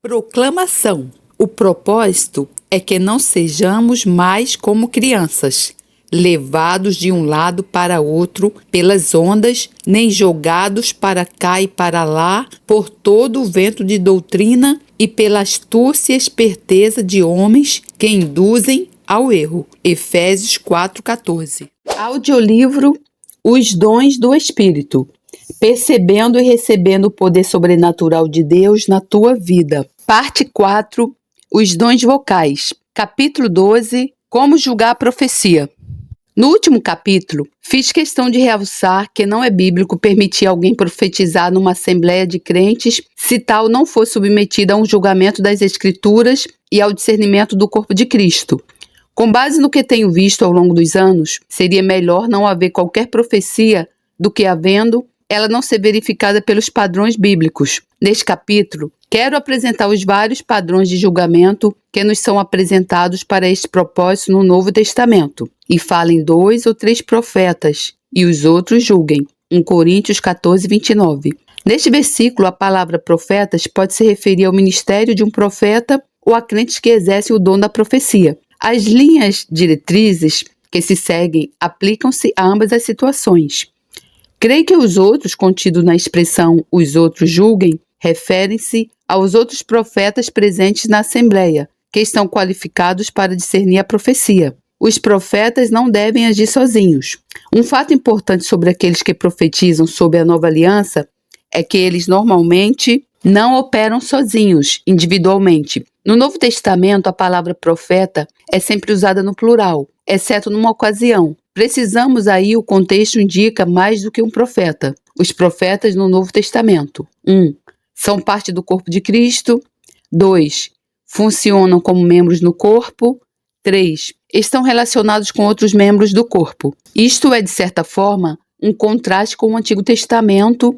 Proclamação. O propósito é que não sejamos mais como crianças, levados de um lado para outro pelas ondas, nem jogados para cá e para lá por todo o vento de doutrina e pela astúcia e esperteza de homens que induzem ao erro. Efésios 4,14. Audiolivro Os Dons do Espírito. Percebendo e recebendo o poder sobrenatural de Deus na tua vida. Parte 4. Os dons vocais. Capítulo 12. Como julgar a profecia. No último capítulo, fiz questão de realçar que não é bíblico permitir alguém profetizar numa assembleia de crentes se tal não for submetida a um julgamento das Escrituras e ao discernimento do corpo de Cristo. Com base no que tenho visto ao longo dos anos, seria melhor não haver qualquer profecia do que havendo ela não ser verificada pelos padrões bíblicos. Neste capítulo, quero apresentar os vários padrões de julgamento que nos são apresentados para este propósito no Novo Testamento. E falem 2 ou 3 profetas, e os outros julguem. 1 Coríntios 14, 29. Neste versículo, a palavra profetas pode se referir ao ministério de um profeta ou a crentes que exercem o dom da profecia. As linhas diretrizes que se seguem aplicam-se a ambas as situações. Creio que os outros, contido na expressão os outros julguem, referem-se aos outros profetas presentes na Assembleia, que estão qualificados para discernir a profecia. Os profetas não devem agir sozinhos. Um fato importante sobre aqueles que profetizam sob a nova aliança é que eles normalmente não operam sozinhos, individualmente. No Novo Testamento, a palavra profeta é sempre usada no plural, exceto numa ocasião. Precisamos aí, o contexto indica mais do que um profeta. Os profetas no Novo Testamento. 1. São parte do corpo de Cristo. 2. Funcionam como membros no corpo. 3. Estão relacionados com outros membros do corpo. Isto é, de certa forma, um contraste com o Antigo Testamento,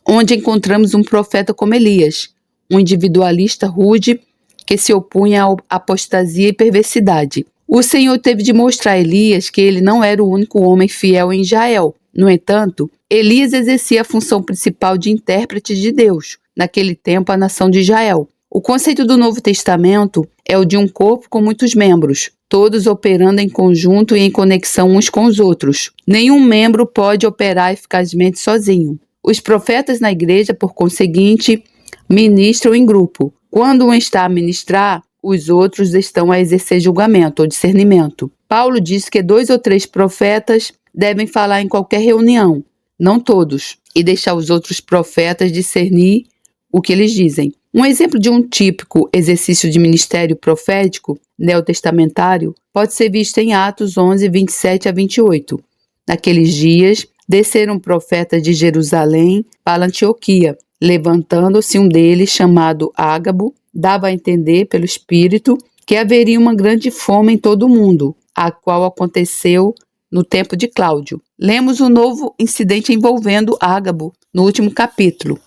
onde encontramos um profeta como Elias, um individualista rude que se opunha à apostasia e perversidade. O Senhor teve de mostrar a Elias que ele não era o único homem fiel em Israel. No entanto, Elias exercia a função principal de intérprete de Deus, naquele tempo a nação de Israel. O conceito do Novo Testamento é o de um corpo com muitos membros, todos operando em conjunto e em conexão uns com os outros. Nenhum membro pode operar eficazmente sozinho. Os profetas na igreja, por conseguinte, ministram em grupo. Quando um está a ministrar, os outros estão a exercer julgamento ou discernimento. Paulo diz que 2 ou 3 profetas devem falar em qualquer reunião, não todos, e deixar os outros profetas discernir o que eles dizem. Um exemplo de um típico exercício de ministério profético neotestamentário pode ser visto em Atos 11, 27 a 28. Naqueles dias, desceram profetas de Jerusalém para Antioquia, levantando-se um deles, chamado Ágabo, dava a entender pelo Espírito que haveria uma grande fome em todo o mundo, a qual aconteceu no tempo de Cláudio. Lemos um novo incidente envolvendo Ágabo no último capítulo.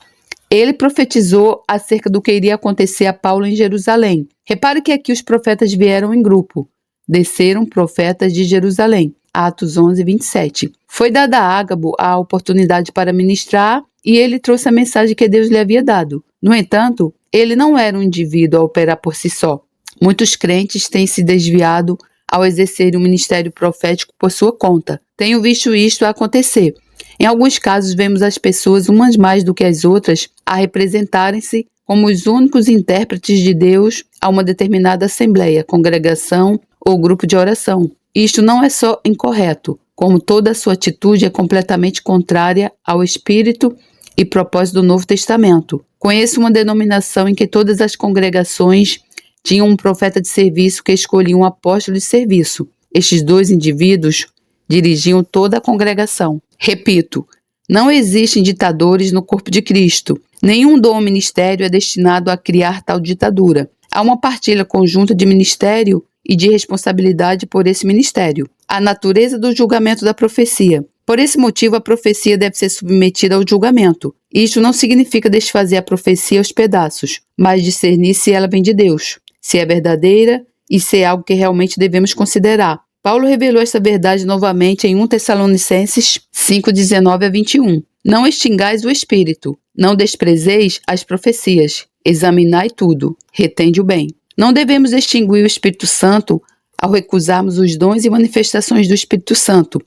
Ele profetizou acerca do que iria acontecer a Paulo em Jerusalém. Repare que aqui os profetas vieram em grupo. Desceram profetas de Jerusalém. Atos 11, 27. Foi dada a Ágabo a oportunidade para ministrar e ele trouxe a mensagem que Deus lhe havia dado. No entanto, ele não era um indivíduo a operar por si só. Muitos crentes têm se desviado ao exercer o ministério profético por sua conta. Tenho visto isto acontecer. Em alguns casos, vemos as pessoas, umas mais do que as outras, a representarem-se como os únicos intérpretes de Deus a uma determinada assembleia, congregação ou grupo de oração. Isto não é só incorreto, como toda a sua atitude é completamente contrária ao espírito e propósito do Novo Testamento. Conheço uma denominação em que todas as congregações tinham um profeta de serviço que escolhia um apóstolo de serviço. Estes 2 indivíduos dirigiam toda a congregação. Repito, não existem ditadores no corpo de Cristo. Nenhum dom ou ministério é destinado a criar tal ditadura. Há uma partilha conjunta de ministério e de responsabilidade por esse ministério. A natureza do julgamento da profecia. Por esse motivo, a profecia deve ser submetida ao julgamento. Isto não significa desfazer a profecia aos pedaços, mas discernir se ela vem de Deus, se é verdadeira e se é algo que realmente devemos considerar. Paulo revelou esta verdade novamente em 1 Tessalonicenses 5, 19 a 21. Não extingais o espírito, não desprezeis as profecias. examinai tudo, retende o bem. Não devemos extinguir o Espírito Santo ao recusarmos os dons e manifestações do Espírito Santo,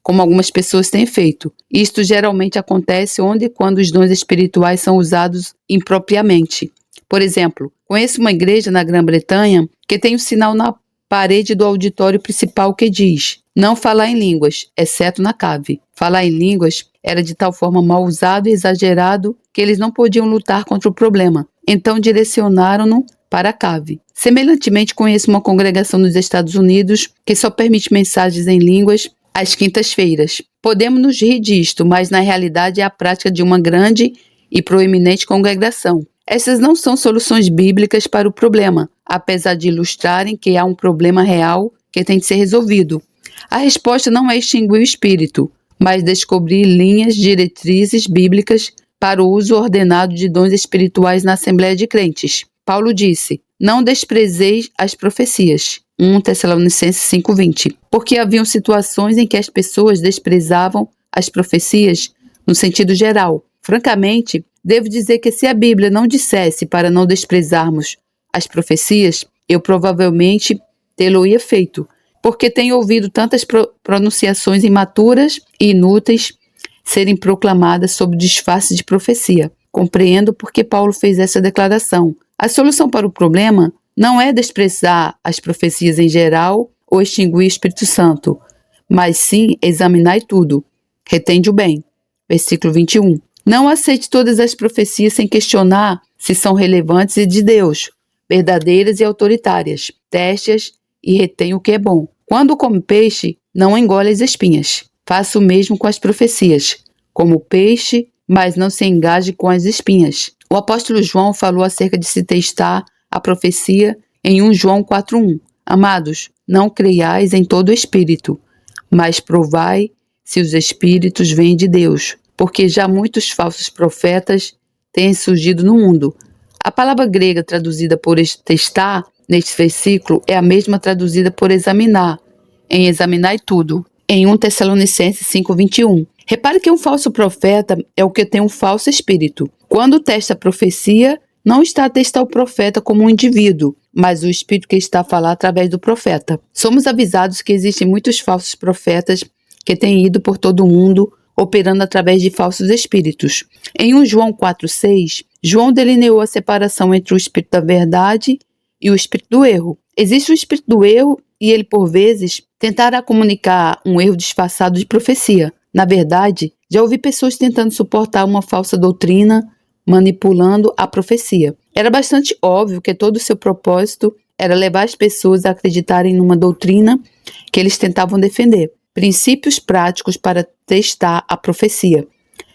como algumas pessoas têm feito. Isto geralmente acontece onde e quando os dons espirituais são usados impropriamente. Por exemplo, conheço uma igreja na Grã-Bretanha que tem um sinal na parede do auditório principal que diz: não falar em línguas, exceto na cave. Falar em línguas era de tal forma mal usado e exagerado que eles não podiam lutar contra o problema. Então direcionaram-no para a cave. Semelhantemente, conheço uma congregação nos Estados Unidos que só permite mensagens em línguas às quintas-feiras. Podemos nos rir disto, mas na realidade é a prática de uma grande e proeminente congregação. Essas não são soluções bíblicas para o problema, apesar de ilustrarem que há um problema real que tem de ser resolvido. A resposta não é extinguir o espírito, mas descobrir linhas diretrizes bíblicas para o uso ordenado de dons espirituais na Assembleia de Crentes. Paulo disse: não desprezeis as profecias. 1 Tessalonicenses 5:20. Porque haviam situações em que as pessoas desprezavam as profecias no sentido geral. Francamente, devo dizer que se a Bíblia não dissesse para não desprezarmos as profecias, eu provavelmente tê-lo-ia feito, porque tenho ouvido tantas pronunciações imaturas e inúteis serem proclamadas sob disfarce de profecia. Compreendo por que Paulo fez essa declaração. A solução para o problema não é desprezar as profecias em geral ou extinguir o Espírito Santo, mas sim examinar tudo. Retende o bem. Versículo 21. Não aceite todas as profecias sem questionar se são relevantes e de Deus, verdadeiras e autoritárias. Teste-as e retém o que é bom. Quando come peixe, não engole as espinhas. Faça o mesmo com as profecias. Como o peixe, mas não se engaje com as espinhas. O apóstolo João falou acerca de se testar a profecia em 1 João 4:1. Amados, não creiais em todo espírito, mas provai se os espíritos vêm de Deus, porque já muitos falsos profetas têm surgido no mundo. A palavra grega traduzida por testar neste versículo é a mesma traduzida por examinar, em examinar tudo, em 1 Tessalonicenses 5:21. Repare que um falso profeta é o que tem um falso espírito. Quando testa a profecia, não está a testar o profeta como um indivíduo, mas o espírito que está a falar através do profeta. Somos avisados que existem muitos falsos profetas que têm ido por todo o mundo, operando através de falsos espíritos. Em 1 João 4:6, João delineou a separação entre o espírito da verdade e o espírito do erro. Existe o espírito do erro e ele, por vezes, tentará comunicar um erro disfarçado de profecia. Na verdade, já ouvi pessoas tentando suportar uma falsa doutrina, manipulando a profecia. Era bastante óbvio que todo o seu propósito era levar as pessoas a acreditarem numa doutrina que eles tentavam defender. Princípios práticos para testar a profecia.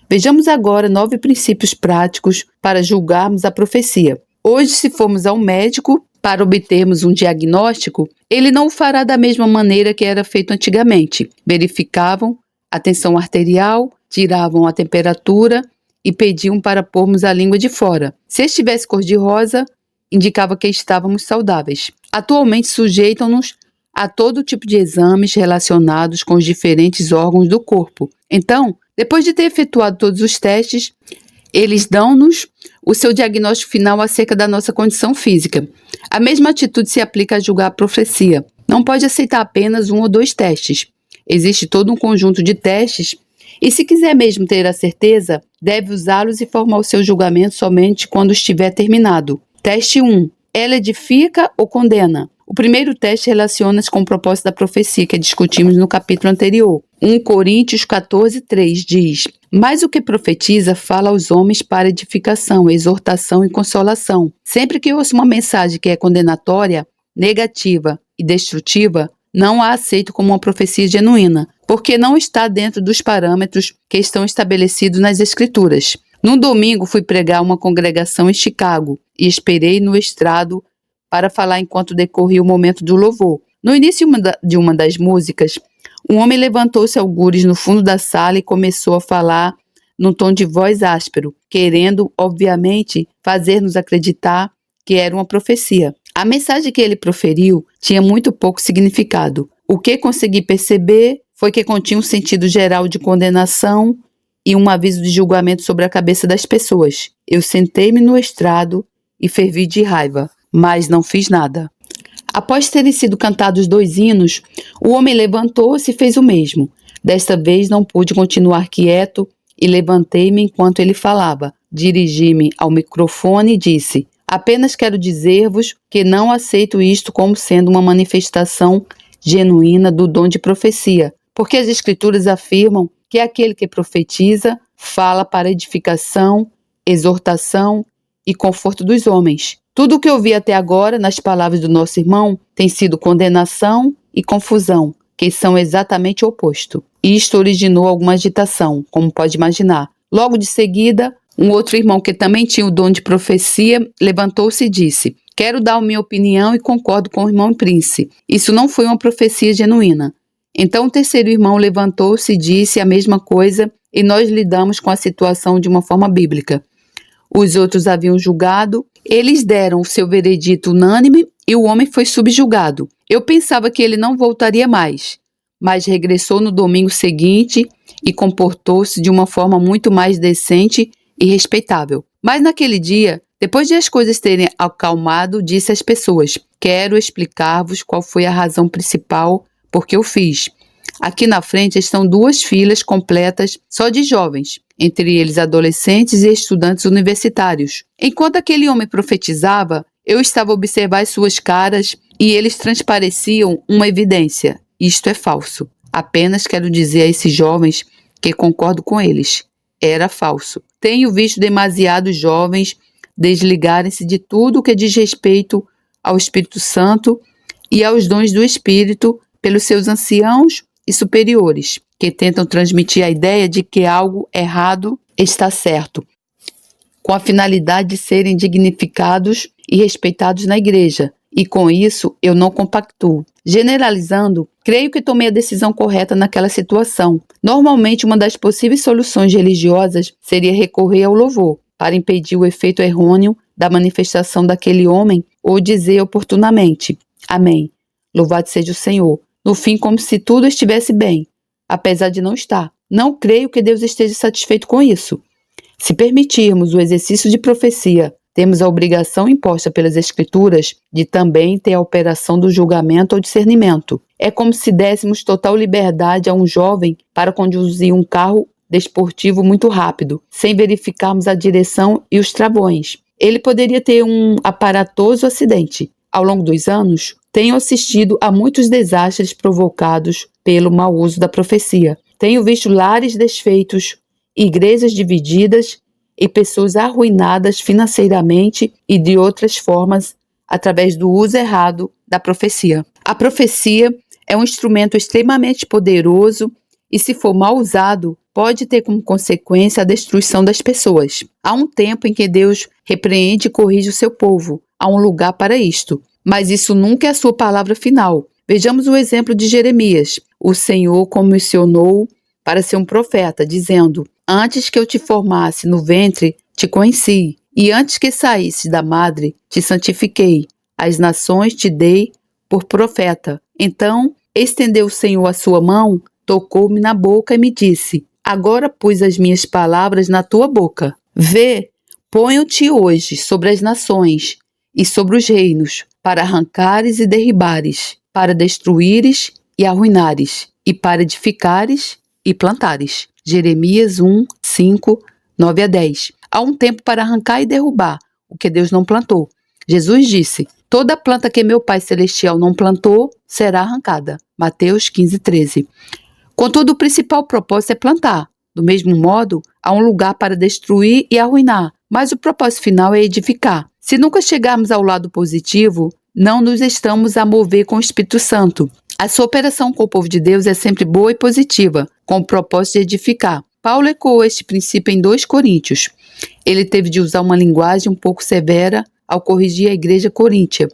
Vejamos agora 9 princípios práticos para julgarmos a profecia. Hoje, se formos a um médico para obtermos um diagnóstico, ele não o fará da mesma maneira que era feito antigamente. Verificavam a tensão arterial, tiravam a temperatura e pediam para pormos a língua de fora. Se estivesse cor-de-rosa, indicava que estávamos saudáveis. Atualmente sujeitam-nos a todo tipo de exames relacionados com os diferentes órgãos do corpo. Então, depois de ter efetuado todos os testes, eles dão-nos o seu diagnóstico final acerca da nossa condição física. A mesma atitude se aplica a julgar a profecia. Não pode aceitar apenas 1 ou 2 testes. Existe todo um conjunto de testes e, se quiser mesmo ter a certeza, deve usá-los e formar o seu julgamento somente quando estiver terminado. Teste 1. Ela edifica ou condena? O primeiro teste relaciona-se com o propósito da profecia que discutimos no capítulo anterior. 1 Coríntios 14:3 diz: mas o que profetiza fala aos homens para edificação, exortação e consolação. Sempre que ouço uma mensagem que é condenatória, negativa e destrutiva, não a aceito como uma profecia genuína, porque não está dentro dos parâmetros que estão estabelecidos nas Escrituras. Num domingo fui pregar uma congregação em Chicago e esperei no estrado para falar enquanto decorria o momento do louvor. No início de uma das músicas, um homem levantou-se algures no fundo da sala e começou a falar num tom de voz áspero, querendo, obviamente, fazer-nos acreditar que era uma profecia. A mensagem que ele proferiu tinha muito pouco significado. O que consegui perceber foi que continha um sentido geral de condenação e um aviso de julgamento sobre a cabeça das pessoas. Eu sentei-me no estrado e fervi de raiva, mas não fiz nada. Após terem sido cantados 2 hinos, o homem levantou-se e fez o mesmo. Desta vez não pude continuar quieto e levantei-me enquanto ele falava. Dirigi-me ao microfone e disse: apenas quero dizer-vos que não aceito isto como sendo uma manifestação genuína do dom de profecia, porque as Escrituras afirmam que aquele que profetiza fala para edificação, exortação e conforto dos homens. Tudo o que eu vi até agora nas palavras do nosso irmão tem sido condenação e confusão, que são exatamente o oposto. Isto originou alguma agitação, como pode imaginar. Logo de seguida, um outro irmão que também tinha o dom de profecia levantou-se e disse: quero dar a minha opinião e concordo com o irmão Prince. Isso não foi uma profecia genuína. Então o terceiro irmão levantou-se e disse a mesma coisa e nós lidamos com a situação de uma forma bíblica. Os outros haviam julgado, eles deram o seu veredito unânime e o homem foi subjugado. Eu pensava que ele não voltaria mais, mas regressou no domingo seguinte e comportou-se de uma forma muito mais decente e respeitável. Mas naquele dia, depois de as coisas terem acalmado, disse às pessoas: quero explicar-vos qual foi a razão principal por que eu fiz. Aqui na frente estão 2 filas completas só de jovens, entre eles adolescentes e estudantes universitários. Enquanto aquele homem profetizava, eu estava a observar as suas caras e eles transpareciam uma evidência. Isto é falso. Apenas quero dizer a esses jovens que concordo com eles. Era falso. Tenho visto demasiados jovens desligarem-se de tudo o que diz respeito ao Espírito Santo e aos dons do Espírito pelos seus anciãos e superiores, que tentam transmitir a ideia de que algo errado está certo, com a finalidade de serem dignificados e respeitados na igreja, e com isso eu não compactuo. Generalizando, creio que tomei a decisão correta naquela situação. Normalmente, uma das possíveis soluções religiosas seria recorrer ao louvor, para impedir o efeito errôneo da manifestação daquele homem, ou dizer oportunamente: amém, louvado seja o Senhor, no fim como se tudo estivesse bem, apesar de não estar. Não creio que Deus esteja satisfeito com isso. Se permitirmos o exercício de profecia, temos a obrigação imposta pelas Escrituras de também ter a operação do julgamento ou discernimento. É como se dessemos total liberdade a um jovem para conduzir um carro desportivo muito rápido, sem verificarmos a direção e os travões. Ele poderia ter um aparatoso acidente. Ao longo dos anos, tenho assistido a muitos desastres provocados pelo mau uso da profecia. Tenho visto lares desfeitos, igrejas divididas e pessoas arruinadas financeiramente e de outras formas através do uso errado da profecia. A profecia é um instrumento extremamente poderoso e, se for mal usado, pode ter como consequência a destruição das pessoas. Há um tempo em que Deus repreende e corrige o seu povo. Há um lugar para isto. Mas isso nunca é a sua palavra final. Vejamos o exemplo de Jeremias. O Senhor comissionou para ser um profeta, dizendo: antes que eu te formasse no ventre, te conheci, e antes que saísse da madre, te santifiquei. As nações te dei por profeta. Então estendeu o Senhor a sua mão, tocou-me na boca e me disse: agora pus as minhas palavras na tua boca. Vê, ponho-te hoje sobre as nações e sobre os reinos, para arrancares e derribares, para destruíres e arruinares, e para edificares e plantares. Jeremias 1, 5, 9 a 10. Há um tempo para arrancar e derrubar o que Deus não plantou. Jesus disse: toda planta que meu Pai Celestial não plantou será arrancada. Mateus 15, 13. Contudo, o principal propósito é plantar. Do mesmo modo, há um lugar para destruir e arruinar, mas o propósito final é edificar. Se nunca chegarmos ao lado positivo, não nos estamos a mover com o Espírito Santo. A sua operação com o povo de Deus é sempre boa e positiva, com o propósito de edificar. Paulo ecoou este princípio em 2 Coríntios. Ele teve de usar uma linguagem um pouco severa ao corrigir a igreja coríntia,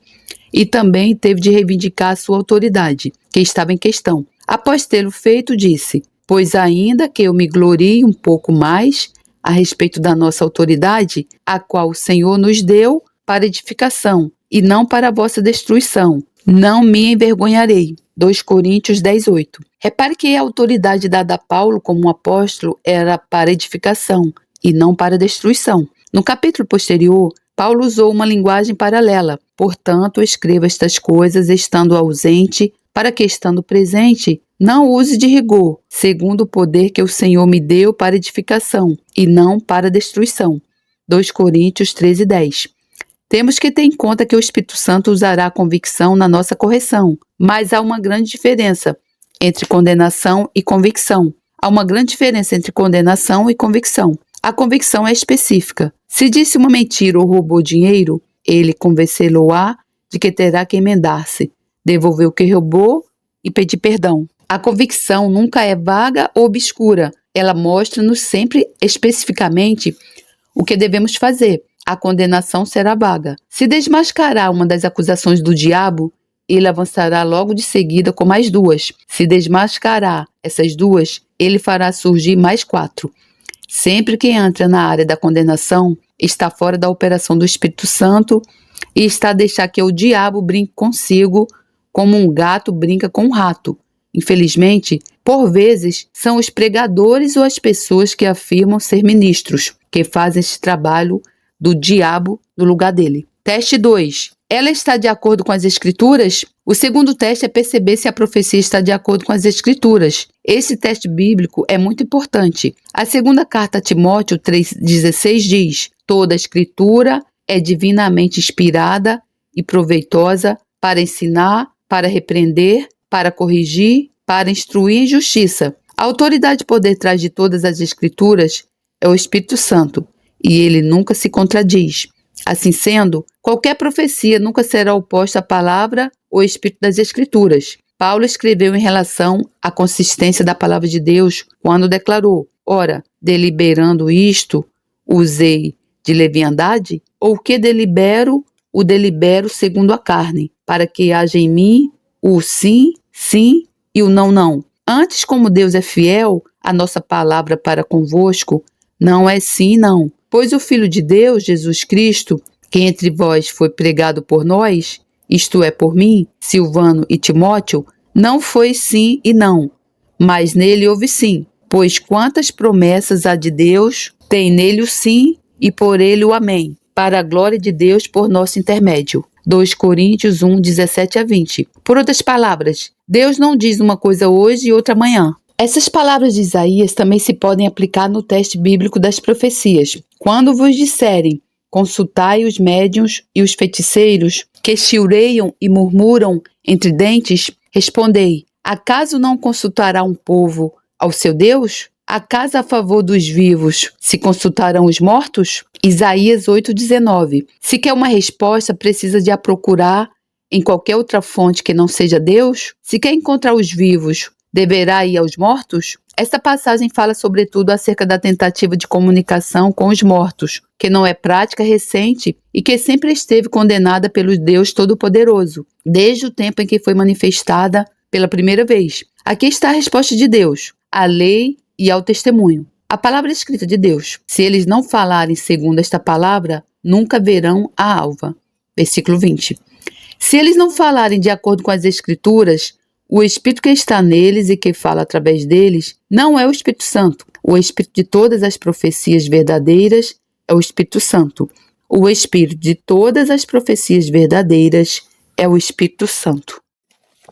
e também teve de reivindicar a sua autoridade, que estava em questão. Após tê-lo feito, disse: pois ainda que eu me glorie um pouco mais a respeito da nossa autoridade, a qual o Senhor nos deu para edificação, e não para a vossa destruição, não me envergonharei. 2 Coríntios 10, 8. Repare que a autoridade dada a Paulo como um apóstolo era para edificação e não para destruição. No capítulo posterior, Paulo usou uma linguagem paralela. Portanto, escreva estas coisas estando ausente, para que, estando presente, não use de rigor, segundo o poder que o Senhor me deu para edificação, e não para destruição. 2 Coríntios 13:10. Temos que ter em conta que o Espírito Santo usará a convicção na nossa correção, mas há uma grande diferença entre condenação e convicção. Há uma grande diferença entre condenação e convicção. A convicção é específica. Se disse uma mentira ou roubou dinheiro, ele convencê-lo-á de que terá que emendar-se, devolver o que roubou e pedir perdão. A convicção nunca é vaga ou obscura. Ela mostra-nos sempre especificamente o que devemos fazer. A condenação será vaga. Se desmascarar uma das acusações do diabo, ele avançará logo de seguida com mais 2. Se desmascarar essas 2, ele fará surgir mais 4. Sempre que entra na área da condenação, está fora da operação do Espírito Santo e está a deixar que o diabo brinque consigo como um gato brinca com um rato. Infelizmente, por vezes, são os pregadores ou as pessoas que afirmam ser ministros que fazem esse trabalho do diabo no lugar dele. Teste 2. Ela está de acordo com as Escrituras? O segundo teste é perceber se a profecia está de acordo com as Escrituras. Esse teste bíblico é muito importante. A segunda carta a Timóteo 3,16 diz: toda a Escritura é divinamente inspirada e proveitosa para ensinar, para repreender, para corrigir, para instruir em justiça. A autoridade por detrás de todas as Escrituras é o Espírito Santo, e ele nunca se contradiz. Assim sendo, qualquer profecia nunca será oposta à palavra ou espírito das Escrituras. Paulo escreveu em relação à consistência da palavra de Deus quando declarou: ora, deliberando isto, usei de leviandade? Ou o que delibero, o delibero segundo a carne, para que haja em mim o sim, sim e o não, não. Antes, como Deus é fiel, a nossa palavra para convosco não é sim, não. Pois o Filho de Deus, Jesus Cristo, que entre vós foi pregado por nós, isto é, por mim, Silvano e Timóteo, não foi sim e não, mas nele houve sim. Pois quantas promessas há de Deus, tem nele o sim e por ele o amém, para a glória de Deus por nosso intermédio. 2 Coríntios 1, 17-20. Por outras palavras, Deus não diz uma coisa hoje e outra amanhã. Essas palavras de Isaías também se podem aplicar no teste bíblico das profecias. Quando vos disserem, consultai os médiuns e os feiticeiros, que chilreiam e murmuram entre dentes, respondei: acaso não consultará um povo ao seu Deus? Acaso a favor dos vivos se consultarão os mortos? Isaías 8,19. Se quer uma resposta, precisa de a procurar em qualquer outra fonte que não seja Deus? Se quer encontrar os vivos, deverá ir aos mortos? Esta passagem fala sobretudo acerca da tentativa de comunicação com os mortos, que não é prática recente e que sempre esteve condenada pelo Deus Todo-Poderoso, desde o tempo em que foi manifestada pela primeira vez. Aqui está a resposta de Deus, à lei e ao testemunho. A palavra escrita de Deus. Se eles não falarem segundo esta palavra, nunca verão a alva. Versículo 20. Se eles não falarem de acordo com as Escrituras, o Espírito que está neles e que fala através deles não é o Espírito Santo. O Espírito de todas as profecias verdadeiras é o Espírito Santo. O Espírito de todas as profecias verdadeiras é o Espírito Santo.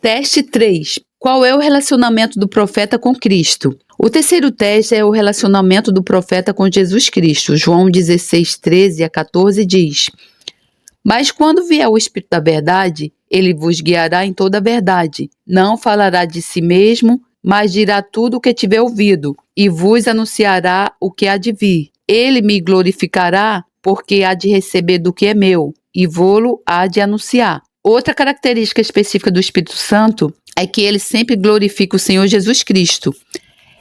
Teste 3. Qual é o relacionamento do profeta com Cristo? O terceiro teste é o relacionamento do profeta com Jesus Cristo. João 16, 13-14 diz: mas quando vier o Espírito da verdade, ele vos guiará em toda a verdade. Não falará de si mesmo, mas dirá tudo o que tiver ouvido, e vos anunciará o que há de vir. Ele me glorificará, porque há de receber do que é meu, e vô-lo há de anunciar. Outra característica específica do Espírito Santo é que ele sempre glorifica o Senhor Jesus Cristo.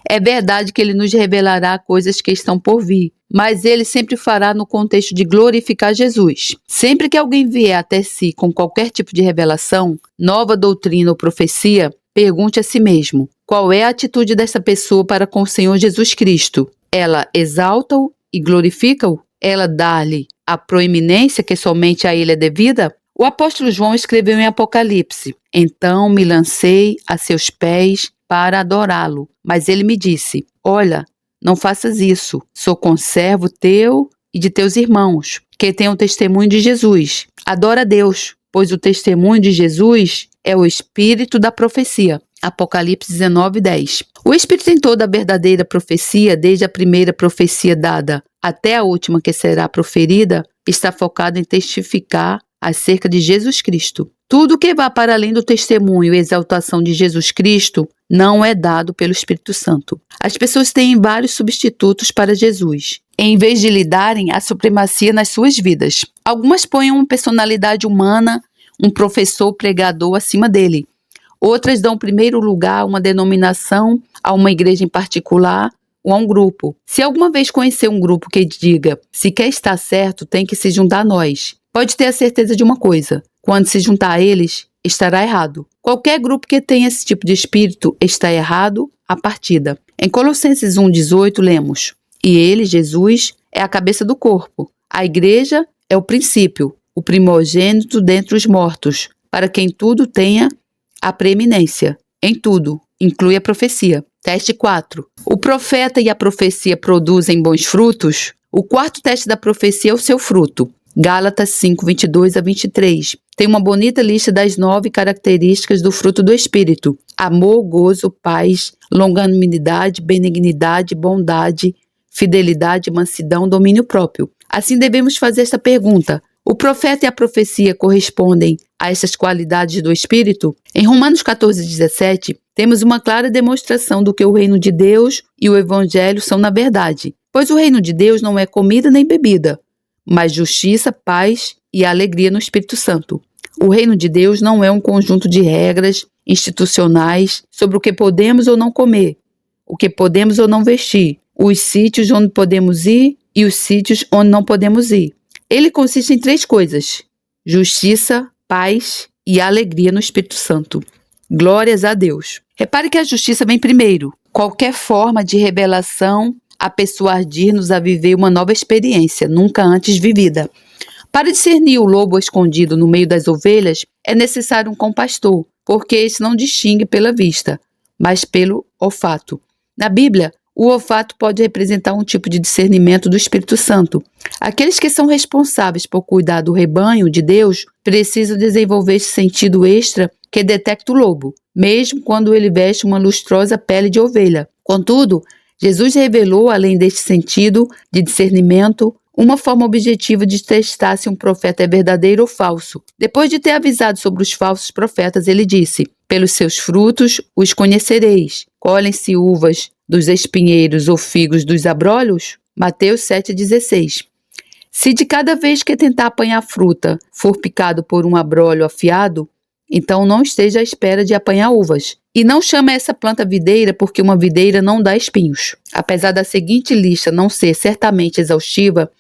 É verdade que ele nos revelará coisas que estão por vir, mas ele sempre fará no contexto de glorificar Jesus. Sempre que alguém vier até si com qualquer tipo de revelação, nova doutrina ou profecia, pergunte a si mesmo: qual é a atitude dessa pessoa para com o Senhor Jesus Cristo? Ela exalta-o e glorifica-o? Ela dá-lhe a proeminência que somente a ele é devida? O apóstolo João escreveu em Apocalipse: então me lancei a seus pés para adorá-lo. Mas ele me disse: olha, não faças isso, sou conservo teu e de teus irmãos, que têm o testemunho de Jesus. Adora a Deus, pois o testemunho de Jesus é o espírito da profecia. Apocalipse 19:10. O Espírito tem toda a verdadeira profecia, desde a primeira profecia dada até a última que será proferida, está focado em testificar acerca de Jesus Cristo. Tudo que vá para além do testemunho e exaltação de Jesus Cristo não é dado pelo Espírito Santo. As pessoas têm vários substitutos para Jesus, em vez de lhe darem a supremacia nas suas vidas. Algumas põem uma personalidade humana, um professor pregador acima dele. Outras dão primeiro lugar a uma denominação, a uma igreja em particular ou a um grupo. Se alguma vez conhecer um grupo que diga, se quer estar certo, tem que se juntar a nós. Pode ter a certeza de uma coisa, quando se juntar a eles, estará errado. Qualquer grupo que tenha esse tipo de espírito está errado à partida. Em Colossenses 1:18 lemos, e ele, Jesus, é a cabeça do corpo. A igreja é o princípio, o primogênito dentre os mortos, para quem tudo tenha a preeminência. Em tudo, inclui a profecia. Teste 4. O profeta e a profecia produzem bons frutos? O quarto teste da profecia é o seu fruto. Gálatas 5:22-23. Tem uma bonita lista das 9 características do fruto do Espírito. Amor, gozo, paz, longanimidade, benignidade, bondade, fidelidade, mansidão, domínio próprio. Assim devemos fazer esta pergunta. O profeta e a profecia correspondem a essas qualidades do Espírito? Em Romanos 14:17, temos uma clara demonstração do que o reino de Deus e o Evangelho são na verdade. Pois o reino de Deus não é comida nem bebida, mas justiça, paz e alegria no Espírito Santo. O reino de Deus não é um conjunto de regras institucionais sobre o que podemos ou não comer, o que podemos ou não vestir, os sítios onde podemos ir e os sítios onde não podemos ir. Ele consiste em 3 coisas: justiça, paz e alegria no Espírito Santo. Glórias a Deus. Repare que a justiça vem primeiro. Qualquer forma de revelação a persuadir-nos a viver uma nova experiência, nunca antes vivida. Para discernir o lobo escondido no meio das ovelhas, é necessário um compastor, porque esse não distingue pela vista, mas pelo olfato. Na Bíblia, o olfato pode representar um tipo de discernimento do Espírito Santo. Aqueles que são responsáveis por cuidar do rebanho de Deus precisam desenvolver esse sentido extra que detecta o lobo, mesmo quando ele veste uma lustrosa pele de ovelha. Contudo, Jesus revelou, além deste sentido de discernimento, uma forma objetiva de testar se um profeta é verdadeiro ou falso. Depois de ter avisado sobre os falsos profetas, ele disse: pelos seus frutos os conhecereis. Colhem-se uvas dos espinheiros ou figos dos abrolhos? Mateus 7,16. Se de cada vez que tentar apanhar fruta for picado por um abrolho afiado, então não esteja à espera de apanhar uvas. E não chama essa planta videira, porque uma videira não dá espinhos. Apesar da seguinte lista não ser certamente exaustiva,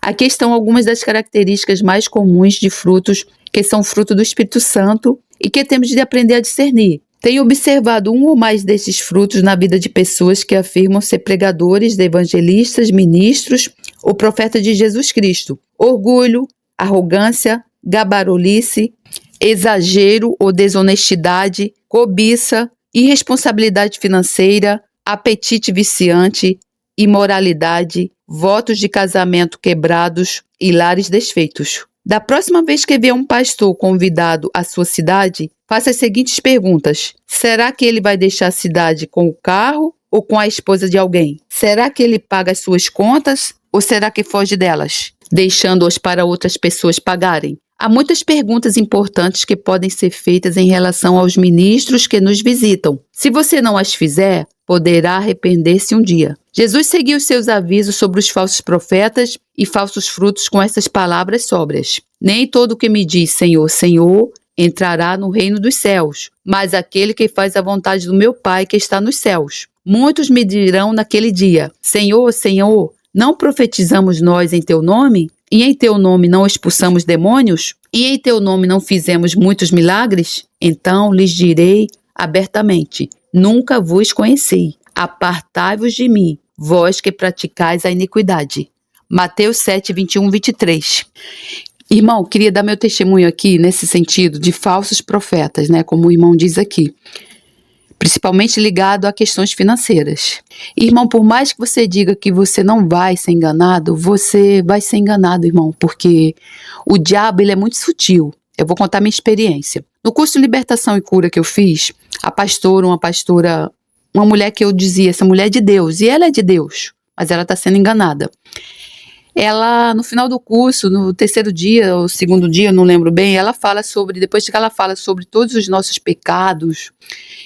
aqui estão algumas das características mais comuns de frutos que são fruto do Espírito Santo e que temos de aprender a discernir. Tenho observado um ou mais desses frutos na vida de pessoas que afirmam ser pregadores, evangelistas, ministros ou profetas de Jesus Cristo. Orgulho, arrogância, gabarulice, exagero ou desonestidade, cobiça, irresponsabilidade financeira, apetite viciante, imoralidade, votos de casamento quebrados e lares desfeitos. Da próxima vez que vier um pastor convidado à sua cidade, faça as seguintes perguntas. Será que ele vai deixar a cidade com o carro ou com a esposa de alguém? Será que ele paga as suas contas ou será que foge delas, deixando-as para outras pessoas pagarem? Há muitas perguntas importantes que podem ser feitas em relação aos ministros que nos visitam. Se você não as fizer, poderá arrepender-se um dia. Jesus seguiu seus avisos sobre os falsos profetas e falsos frutos com essas palavras sóbrias. Nem todo o que me diz Senhor, Senhor, entrará no reino dos céus, mas aquele que faz a vontade do meu Pai que está nos céus. Muitos me dirão naquele dia: Senhor, Senhor, não profetizamos nós em teu nome? E em teu nome não expulsamos demônios? E em teu nome não fizemos muitos milagres? Então lhes direi abertamente: nunca vos conheci. Apartai-vos de mim, vós que praticais a iniquidade. Mateus 7, 21, 23. Irmão, queria dar meu testemunho aqui nesse sentido de falsos profetas, né? Como o irmão diz aqui. principalmente ligado a questões financeiras. Irmão, por mais que você diga que você não vai ser enganado, você vai ser enganado, irmão, porque o diabo, ele é muito sutil. Eu vou contar minha experiência. No curso de libertação e cura que eu fiz, uma mulher que eu dizia, essa mulher é de Deus, e ela é de Deus, mas ela está sendo enganada. Ela, no final do curso, no terceiro dia ou segundo dia, eu não lembro bem, depois que ela fala sobre todos os nossos pecados,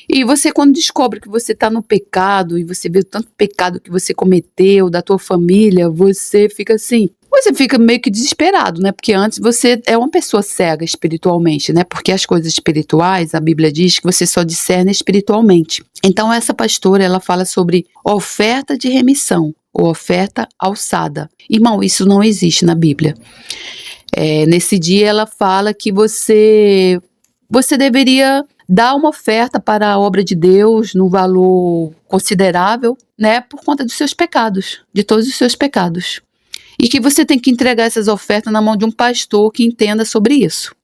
e você, quando descobre que você está no pecado, e você vê o tanto pecado que você cometeu, da tua família, você fica meio que desesperado, né? Porque antes você é uma pessoa cega espiritualmente, né? Porque as coisas espirituais, a Bíblia diz que você só discerne espiritualmente. Então essa pastora, ela fala sobre oferta de remissão, ou oferta alçada. Irmão, isso não existe na Bíblia. Nesse dia ela fala que você deveria dar uma oferta para a obra de Deus no valor considerável, né? Por conta dos seus pecados, de todos os seus pecados. E que você tem que entregar essas ofertas na mão de um pastor que entenda sobre isso.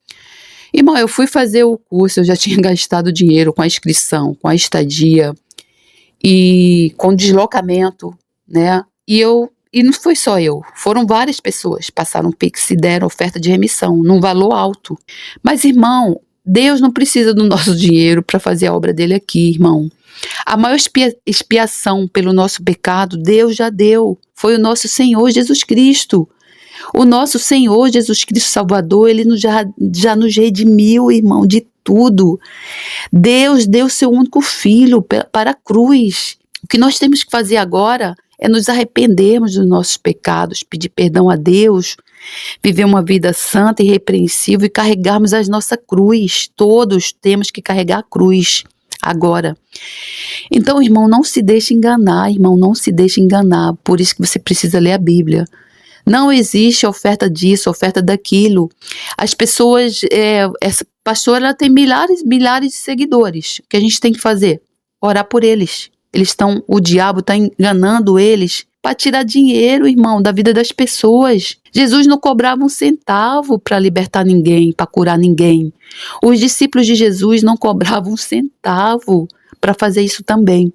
Irmão, eu fui fazer o curso, eu já tinha gastado dinheiro com a inscrição, com a estadia e com deslocamento, né? E não foi só eu, foram várias pessoas, passaram um Pix e deram oferta de remissão, num valor alto. Mas, irmão, Deus não precisa do nosso dinheiro para fazer a obra dele aqui, irmão. A maior expiação pelo nosso pecado, Deus já deu. Foi o nosso Senhor Jesus Cristo. O nosso Senhor Jesus Cristo Salvador, ele já nos redimiu, irmão, de tudo. Deus deu seu único filho para a cruz. O que nós temos que fazer agora é nos arrependermos dos nossos pecados, pedir perdão a Deus, viver uma vida santa e irrepreensível e carregarmos a nossa cruz. Todos temos que carregar a cruz agora. Então, irmão, não se deixe enganar, irmão, não se deixe enganar. Por isso que você precisa ler a Bíblia. Não existe oferta disso, oferta daquilo. As pessoas, essa pastora, ela tem milhares de seguidores. O que a gente tem que fazer? Orar por eles. O diabo está enganando eles para tirar dinheiro, irmão, da vida das pessoas. Jesus não cobrava um centavo para libertar ninguém, para curar ninguém. Os discípulos de Jesus não cobravam um centavo para fazer isso também.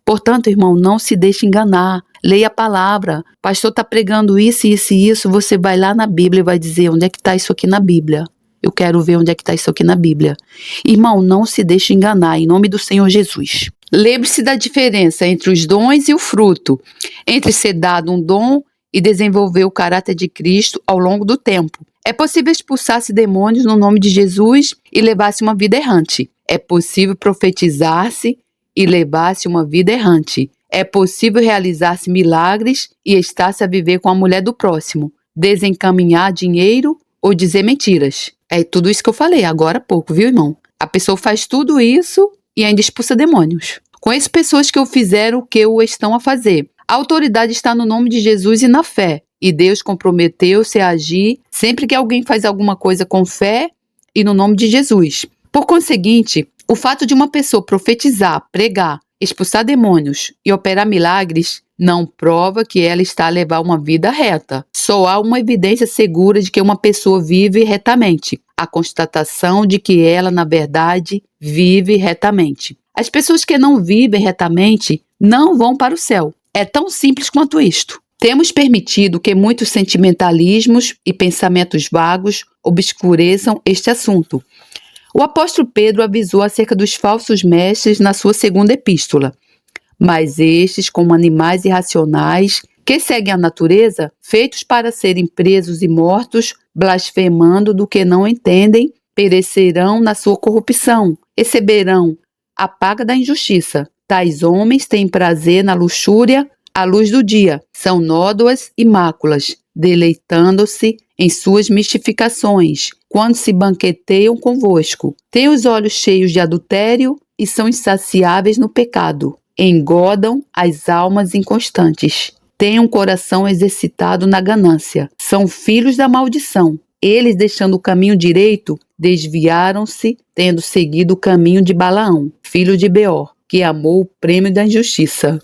Portanto, irmão, não se deixe enganar. Leia a palavra. O pastor está pregando isso, isso e isso. Você vai lá na Bíblia e vai dizer: onde é que está isso aqui na Bíblia? Eu quero ver onde é que está isso aqui na Bíblia. Irmão, não se deixe enganar, em nome do Senhor Jesus. Lembre-se da diferença entre os dons e o fruto, entre ser dado um dom e desenvolver o caráter de Cristo ao longo do tempo. É possível expulsar-se demônios no nome de Jesus e levar-se uma vida errante. É possível profetizar-se e levar-se uma vida errante. É possível realizar-se milagres e estar-se a viver com a mulher do próximo, desencaminhar dinheiro ou dizer mentiras. É tudo isso que eu falei agora há pouco, viu, irmão? A pessoa faz tudo isso e ainda expulsa demônios. Conheço pessoas que fizeram o que o estão a fazer. A autoridade está no nome de Jesus e na fé. E Deus comprometeu-se a agir sempre que alguém faz alguma coisa com fé e no nome de Jesus. Por conseguinte, o fato de uma pessoa profetizar, pregar, expulsar demônios e operar milagres não prova que ela está a levar uma vida reta. Só há uma evidência segura de que uma pessoa vive retamente. A constatação de que ela, na verdade, vive retamente. As pessoas que não vivem retamente não vão para o céu. É tão simples quanto isto. Temos permitido que muitos sentimentalismos e pensamentos vagos obscureçam este assunto. O apóstolo Pedro avisou acerca dos falsos mestres na sua segunda epístola. Mas estes, como animais irracionais, que seguem a natureza, feitos para serem presos e mortos, blasfemando do que não entendem, perecerão na sua corrupção, receberão a paga da injustiça. Tais homens têm prazer na luxúria à luz do dia, são nódoas e máculas, deleitando-se em suas mistificações, quando se banqueteiam convosco. Têm os olhos cheios de adultério e são insaciáveis no pecado. Engodam as almas inconstantes. Têm um coração exercitado na ganância. São filhos da maldição. Eles, deixando o caminho direito, desviaram-se, tendo seguido o caminho de Balaão, filho de Beor, que amou o prêmio da injustiça.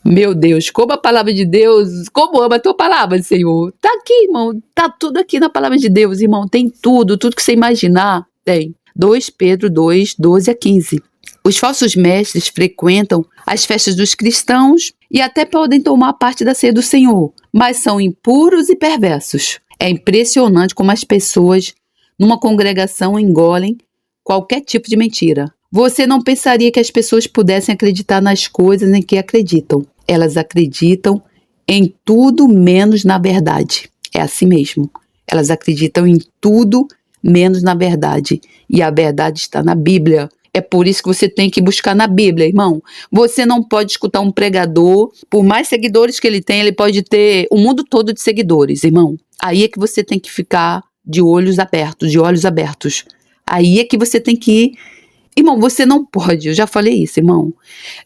Meu Deus, como a palavra de Deus, como ama a tua palavra, Senhor. Tá aqui, irmão, tá tudo aqui na palavra de Deus, irmão. Tem tudo que você imaginar, tem. 2 Pedro 2, 12 a 15. Os falsos mestres frequentam as festas dos cristãos e até podem tomar parte da ceia do Senhor, mas são impuros e perversos. É impressionante como as pessoas numa congregação engolem qualquer tipo de mentira. Você não pensaria que as pessoas pudessem acreditar nas coisas em que acreditam. Elas acreditam em tudo menos na verdade. É assim mesmo. Elas acreditam em tudo menos na verdade. E a verdade está na Bíblia. É por isso que você tem que buscar na Bíblia, irmão. Você não pode escutar um pregador, por mais seguidores que ele tem, ele pode ter o mundo todo de seguidores, irmão. Aí é que você tem que ficar de olhos abertos. Aí é que você tem que ir. Irmão, você não pode, eu já falei isso, irmão.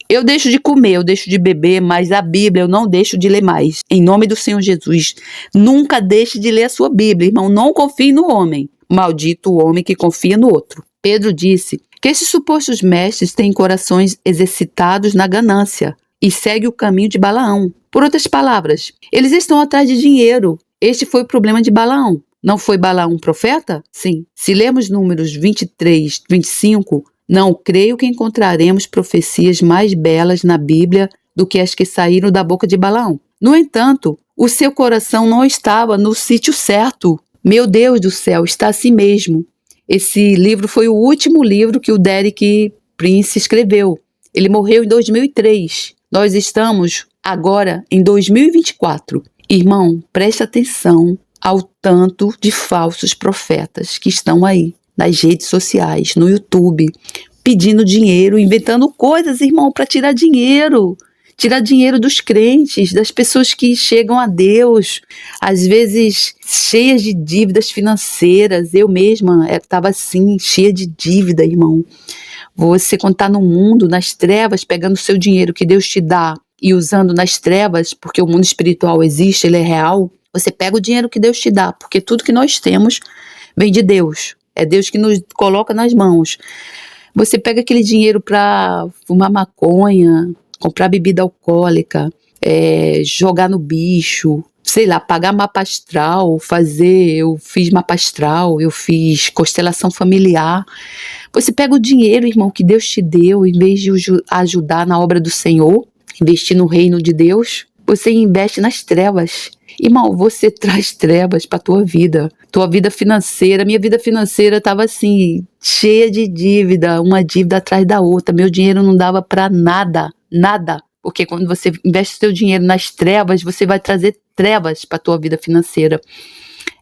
Eu deixo de comer, eu deixo de beber, mas a Bíblia eu não deixo de ler mais. Em nome do Senhor Jesus. Nunca deixe de ler a sua Bíblia, irmão. Não confie no homem. Maldito o homem que confia no outro. Pedro disse que esses supostos mestres têm corações exercitados na ganância e seguem o caminho de Balaão. Por outras palavras, eles estão atrás de dinheiro. Este foi o problema de Balaão. Não foi Balaão um profeta? Sim. Se lermos Números 23, 25, não creio que encontraremos profecias mais belas na Bíblia do que as que saíram da boca de Balaão. No entanto, o seu coração não estava no sítio certo. Meu Deus do céu, está assim mesmo. Esse livro foi o último livro que o Derek Prince escreveu. Ele morreu em 2003. Nós estamos agora em 2024. Irmão, preste atenção ao tanto de falsos profetas que estão aí nas redes sociais, no YouTube, pedindo dinheiro, inventando coisas, irmão, para tirar dinheiro. Tirar dinheiro dos crentes, das pessoas que chegam a Deus, às vezes cheias de dívidas financeiras. Eu mesma estava assim, cheia de dívida, irmão. Você, quando está no mundo, nas trevas, pegando o seu dinheiro que Deus te dá e usando nas trevas, porque o mundo espiritual existe, ele é real, você pega o dinheiro que Deus te dá, porque tudo que nós temos vem de Deus. É Deus que nos coloca nas mãos. Você pega aquele dinheiro para fumar maconha, comprar bebida alcoólica, jogar no bicho, sei lá, pagar mapa astral, eu fiz mapa astral, eu fiz constelação familiar. Você pega o dinheiro, irmão, que Deus te deu, em vez de ajudar na obra do Senhor, investir no reino de Deus, você investe nas trevas. Irmão, você traz trevas para tua vida financeira. Minha vida financeira estava assim, cheia de dívida, uma dívida atrás da outra. Meu dinheiro não dava para nada. Porque quando você investe seu dinheiro nas trevas, você vai trazer trevas para a tua vida financeira.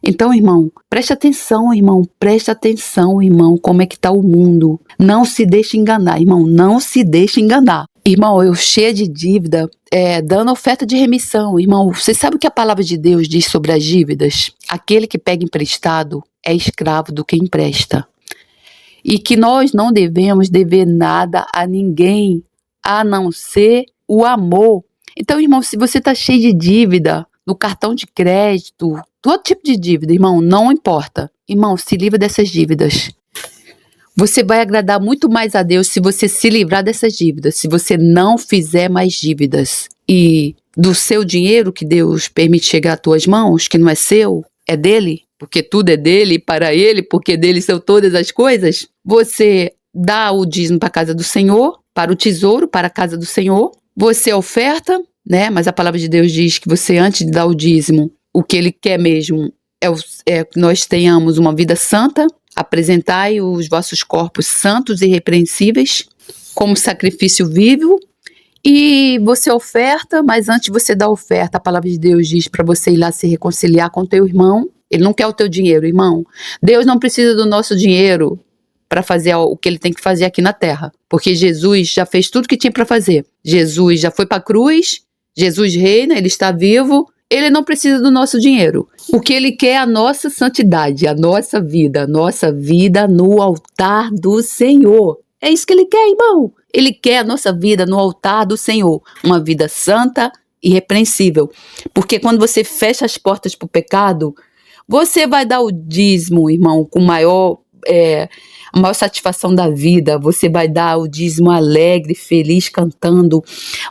Então, irmão, preste atenção, irmão, como é que está o mundo. Não se deixe enganar, irmão, não se deixe enganar. Irmão, eu cheia de dívida, dando oferta de remissão. Irmão, você sabe o que a palavra de Deus diz sobre as dívidas? Aquele que pega emprestado é escravo do que empresta. E que nós não devemos dever nada a ninguém, a não ser o amor. Então, irmão, se você está cheio de dívida, no cartão de crédito, todo tipo de dívida, irmão, não importa. Irmão, se livra dessas dívidas. Você vai agradar muito mais a Deus se você se livrar dessas dívidas, se você não fizer mais dívidas. E do seu dinheiro que Deus permite chegar às tuas mãos, que não é seu, é dele, porque tudo é dele, para ele, porque dele são todas as coisas, você dá o dízimo para a casa do Senhor, para o tesouro, para a casa do Senhor, você oferta, né? Mas a palavra de Deus diz que você, antes de dar o dízimo, o que ele quer mesmo é que nós tenhamos uma vida santa. Apresentai os vossos corpos santos e irrepreensíveis como sacrifício vivo. E você oferta, mas antes de você dar a oferta, a palavra de Deus diz para você ir lá se reconciliar com o teu irmão. Ele não quer o teu dinheiro, irmão. Deus não precisa do nosso dinheiro para fazer o que ele tem que fazer aqui na terra. Porque Jesus já fez tudo que tinha para fazer. Jesus já foi para a cruz, Jesus reina, ele está vivo. Ele não precisa do nosso dinheiro. O que ele quer é a nossa santidade, a nossa vida no altar do Senhor. É isso que ele quer, irmão. Ele quer a nossa vida no altar do Senhor. Uma vida santa e irrepreensível. Porque quando você fecha as portas para o pecado, você vai dar o dízimo, irmão, com a maior satisfação da vida. Você vai dar o dízimo alegre, feliz, cantando.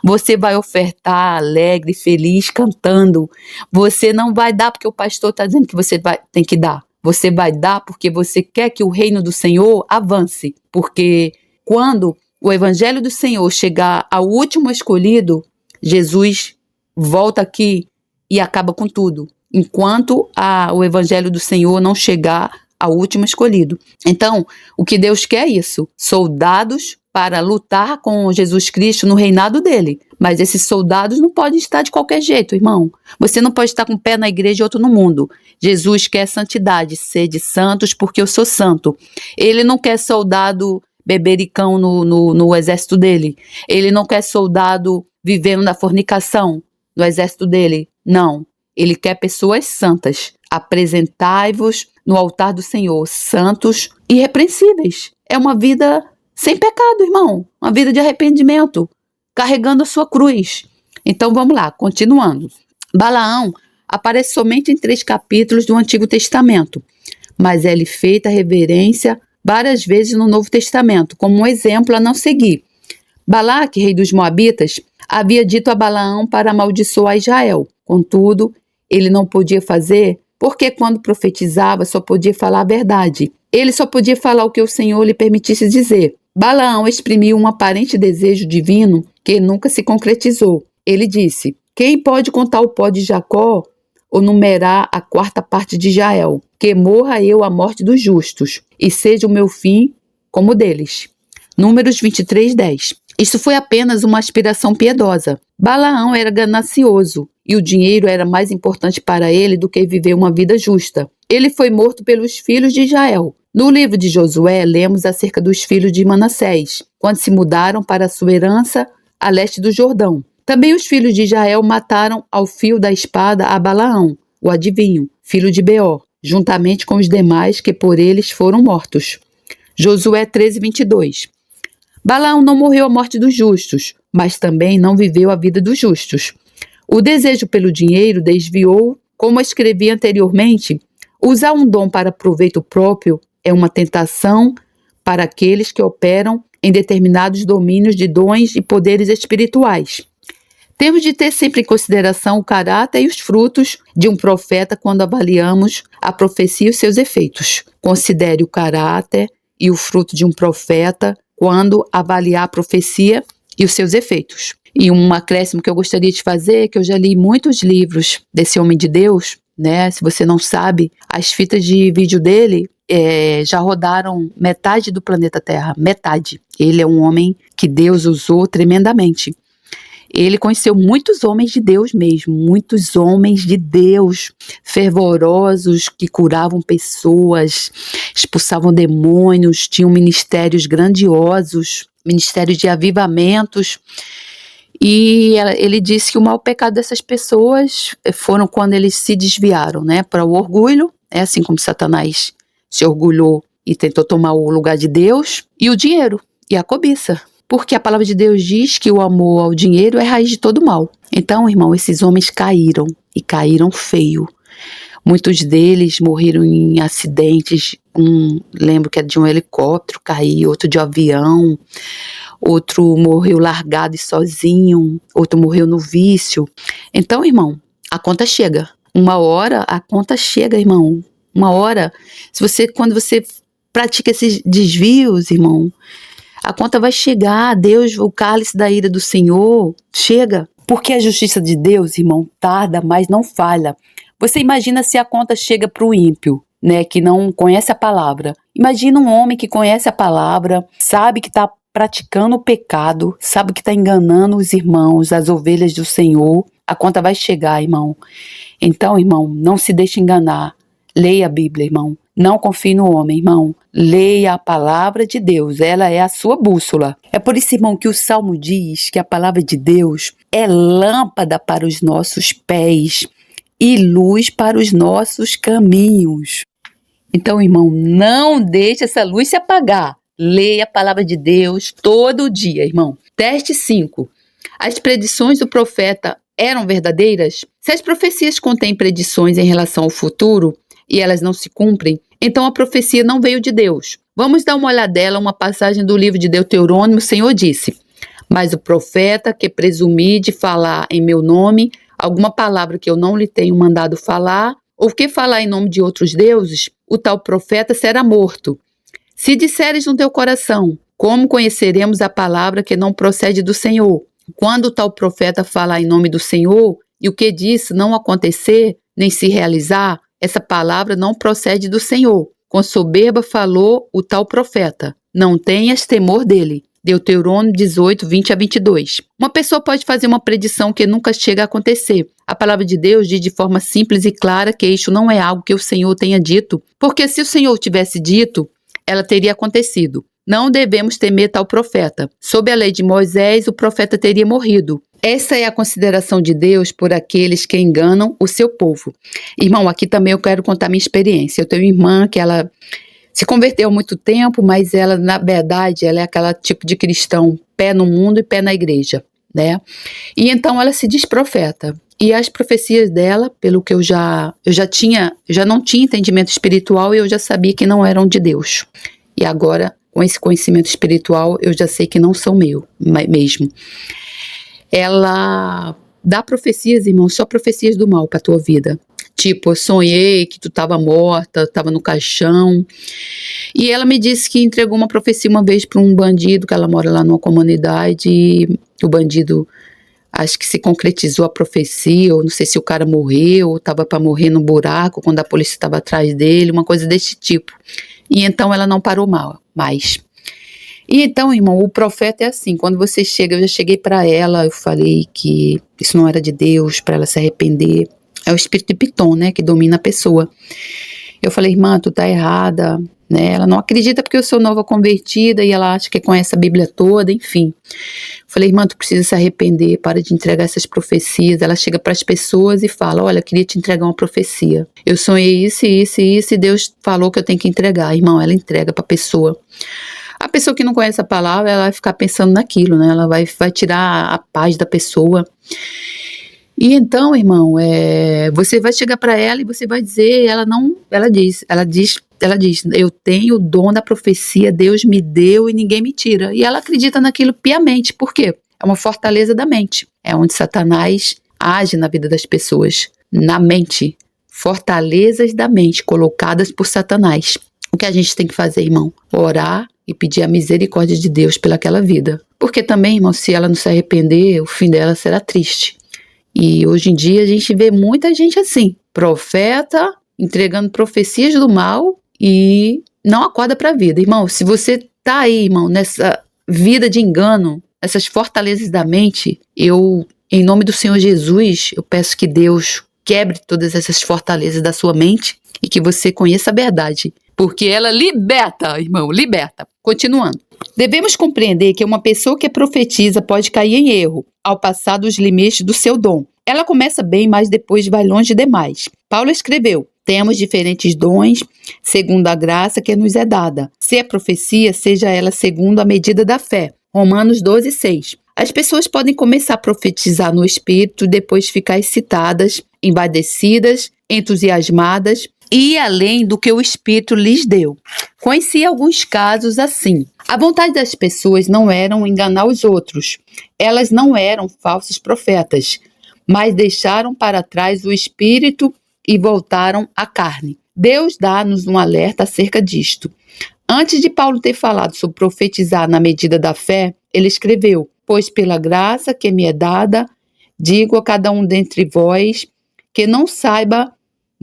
Você vai ofertar alegre, feliz, cantando. Você não vai dar porque o pastor está dizendo que você tem que dar. Você vai dar porque você quer que o reino do Senhor avance. Porque quando o evangelho do Senhor chegar ao último escolhido, Jesus volta aqui e acaba com tudo, enquanto o evangelho do Senhor não chegar ao último escolhido. Então, o que Deus quer é isso, soldados para lutar com Jesus Cristo no reinado dele. Mas esses soldados não podem estar de qualquer jeito, irmão. Você não pode estar com um pé na igreja e outro no mundo. Jesus quer santidade, sede santos porque eu sou santo. Ele não quer soldado bebericão no exército dele. Ele não quer soldado vivendo na fornicação no exército dele. Não. Ele quer pessoas santas. Apresentai-vos no altar do Senhor, santos e irrepreensíveis. É uma vida sem pecado, irmão. Uma vida de arrependimento, carregando a sua cruz. Então vamos lá, continuando. Balaão aparece somente em 3 capítulos do Antigo Testamento, mas é-lhe feita reverência várias vezes no Novo Testamento, como um exemplo a não seguir. Balaque, rei dos Moabitas, havia dito a Balaão para amaldiçoar Israel. Contudo, ele não podia fazer, porque quando profetizava só podia falar a verdade. Ele só podia falar o que o Senhor lhe permitisse dizer. Balaão exprimiu um aparente desejo divino que nunca se concretizou. Ele disse: quem pode contar o pó de Jacó ou numerar a 4ª parte de Israel? Que morra eu a morte dos justos, e seja o meu fim como o deles. Números 23:10. Isso foi apenas uma aspiração piedosa. Balaão era ganancioso, e o dinheiro era mais importante para ele do que viver uma vida justa. Ele foi morto pelos filhos de Israel. No livro de Josué, lemos acerca dos filhos de Manassés, quando se mudaram para a sua herança a leste do Jordão. Também os filhos de Israel mataram ao fio da espada a Balaão, o adivinho, filho de Beor, juntamente com os demais que por eles foram mortos. Josué 13:22. Balaão não morreu a morte dos justos, mas também não viveu a vida dos justos. O desejo pelo dinheiro desviou, como escrevi anteriormente, usar um dom para proveito próprio é uma tentação para aqueles que operam em determinados domínios de dons e poderes espirituais. Temos de ter sempre em consideração o caráter e os frutos de um profeta quando avaliamos a profecia e os seus efeitos. Considere o caráter e o fruto de um profeta quando avaliar a profecia e os seus efeitos. E um acréscimo que eu gostaria de fazer é que eu já li muitos livros desse homem de Deus, né? Se você não sabe, as fitas de vídeo dele já rodaram metade do planeta Terra, metade. Ele é um homem que Deus usou tremendamente. Ele conheceu muitos homens de Deus mesmo, muitos homens de Deus, fervorosos, que curavam pessoas, expulsavam demônios, tinham ministérios grandiosos, ministérios de avivamentos. E ele disse que o maior pecado dessas pessoas foram quando eles se desviaram, né, para o orgulho, assim como Satanás se orgulhou e tentou tomar o lugar de Deus, e o dinheiro e a cobiça. Porque a palavra de Deus diz que o amor ao dinheiro é raiz de todo mal. Então, irmão, esses homens caíram, e caíram feio. Muitos deles morreram em acidentes, lembro que é de um helicóptero cair, outro de avião, outro morreu largado e sozinho, outro morreu no vício. Então, irmão, a conta chega. Uma hora a conta chega, irmão. Uma hora, quando você pratica esses desvios, irmão, a conta vai chegar. Deus, o cálice da ira do Senhor, chega. Porque a justiça de Deus, irmão, tarda, mas não falha. Você imagina se a conta chega para o ímpio, né, que não conhece a palavra. Imagina um homem que conhece a palavra, sabe que está praticando o pecado, sabe que está enganando os irmãos, as ovelhas do Senhor. A conta vai chegar, irmão. Então, irmão, não se deixe enganar. Leia a Bíblia, irmão. Não confie no homem, irmão. Leia a palavra de Deus. Ela é a sua bússola. É por isso, irmão, que o Salmo diz que a palavra de Deus é lâmpada para os nossos pés e luz para os nossos caminhos. Então, irmão, não deixe essa luz se apagar. Leia a palavra de Deus todo dia, irmão. Teste 5. As predições do profeta eram verdadeiras? Se as profecias contêm predições em relação ao futuro e elas não se cumprem, então a profecia não veio de Deus. Vamos dar uma olhadela a uma passagem do livro de Deuteronômio. O Senhor disse: mas o profeta que presumir de falar em meu nome alguma palavra que eu não lhe tenho mandado falar, ou que falar em nome de outros deuses, o tal profeta será morto. Se disseres no teu coração, Como conheceremos a palavra que não procede do Senhor? Quando tal profeta falar em nome do Senhor e o que disse não acontecer, nem se realizar, essa palavra não procede do Senhor. Com soberba falou o tal profeta. Não tenhas temor dele. Deuteronômio 18, 20 a 22. Uma pessoa pode fazer uma predição que nunca chega a acontecer. A palavra de Deus diz de forma simples e clara que isso não é algo que o Senhor tenha dito, porque se o Senhor tivesse dito, ela teria acontecido. Não devemos temer tal profeta. Sob a lei de Moisés, o profeta teria morrido. Essa é a consideração de Deus por aqueles que enganam o seu povo. Irmão, aqui também eu quero contar minha experiência. Eu tenho uma irmã que ela se converteu há muito tempo, mas ela, na verdade, ela é aquela tipo de cristão, pé no mundo e pé na igreja, né? E então ela se diz profeta. E as profecias dela, pelo que eu já não tinha entendimento espiritual e eu já sabia que não eram de Deus. E agora, com esse conhecimento espiritual, eu já sei que não são mesmo. Ela dá profecias, irmão, só profecias do mal para a tua vida. Tipo, eu sonhei que tu estava morta, estava no caixão. E ela me disse que entregou uma profecia uma vez para um bandido, que ela mora lá numa comunidade, e o bandido, acho que se concretizou a profecia, ou não sei se o cara morreu, ou estava para morrer no buraco, quando a polícia estava atrás dele, uma coisa desse tipo. E então ela não parou mais. E então, irmão, o profeta é assim, quando você chega, eu já cheguei para ela, eu falei que isso não era de Deus, para ela se arrepender. É o espírito de Piton, né, que domina a pessoa. Eu falei, irmã, tu tá errada, né? Ela não acredita porque eu sou nova convertida e ela acha que conhece a Bíblia toda, enfim. Eu falei, irmã, tu precisa se arrepender, para de entregar essas profecias. Ela chega para as pessoas e fala, olha, eu queria te entregar uma profecia. Eu sonhei isso e Deus falou que eu tenho que entregar. Irmão, ela entrega para a pessoa. A pessoa que não conhece a palavra, ela vai ficar pensando naquilo, né? Ela vai tirar a paz da pessoa. E então, irmão, você vai chegar para ela e você vai dizer, ela diz, eu tenho o dom da profecia, Deus me deu e ninguém me tira. E ela acredita naquilo piamente. Por quê? É uma fortaleza da mente. É onde Satanás age na vida das pessoas. Na mente. Fortalezas da mente colocadas por Satanás. O que a gente tem que fazer, irmão? Orar e pedir a misericórdia de Deus pelaquela vida. Porque também, irmão, se ela não se arrepender, o fim dela será triste. E hoje em dia a gente vê muita gente assim, profeta, entregando profecias do mal e não acorda para a vida. Irmão, se você tá aí, irmão, nessa vida de engano, essas fortalezas da mente, em nome do Senhor Jesus, eu peço que Deus quebre todas essas fortalezas da sua mente e que você conheça a verdade, porque ela liberta, irmão, liberta. Continuando. Devemos compreender que uma pessoa que profetiza pode cair em erro ao passar dos limites do seu dom. Ela começa bem, mas depois vai longe demais. Paulo escreveu, temos diferentes dons segundo a graça que nos é dada. Se é profecia, seja ela segundo a medida da fé. Romanos 12, 6. As pessoas podem começar a profetizar no espírito, depois ficar excitadas, embadecidas, entusiasmadas e além do que o espírito lhes deu. Conheci alguns casos assim. A vontade das pessoas não era enganar os outros. Elas não eram falsos profetas, mas deixaram para trás o espírito e voltaram à carne. Deus dá-nos um alerta acerca disto. Antes de Paulo ter falado sobre profetizar na medida da fé, ele escreveu, pois pela graça que me é dada, digo a cada um dentre vós que não saiba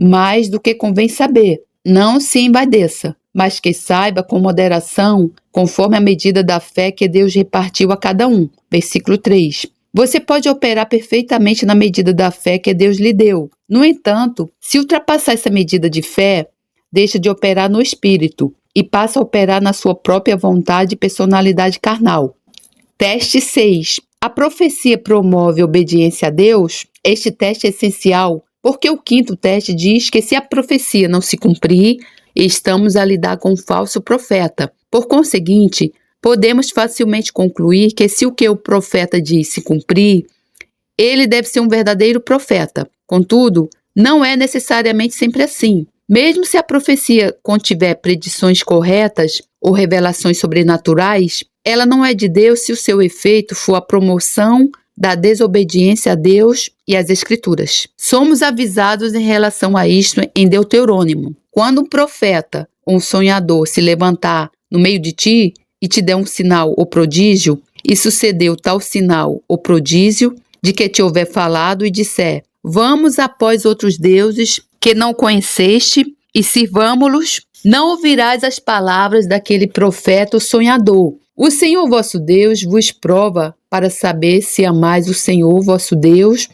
mais do que convém saber. Não se embadeça, mas que saiba com moderação, conforme a medida da fé que Deus repartiu a cada um. Versículo 3. Você pode operar perfeitamente na medida da fé que Deus lhe deu. No entanto, se ultrapassar essa medida de fé, deixa de operar no espírito e passa a operar na sua própria vontade e personalidade carnal. Teste 6. A profecia promove obediência a Deus? Este teste é essencial, porque o quinto teste diz que se a profecia não se cumprir, estamos a lidar com um falso profeta. Por conseguinte, podemos facilmente concluir que se o que o profeta diz se cumprir, ele deve ser um verdadeiro profeta. Contudo, não é necessariamente sempre assim. Mesmo se a profecia contiver predições corretas ou revelações sobrenaturais, ela não é de Deus se o seu efeito for a promoção da desobediência a Deus e às Escrituras. Somos avisados em relação a isto em Deuteronômio. Quando um profeta ou um sonhador se levantar no meio de ti, e te der um sinal ou prodígio, e sucedeu tal sinal ou prodígio, de que te houver falado e disser: vamos após outros deuses que não conheceste e sirvamo-los, não ouvirás as palavras daquele profeta ou sonhador. O Senhor vosso Deus vos prova para saber se amais o Senhor vosso Deus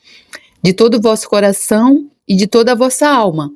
de todo o vosso coração e de toda a vossa alma.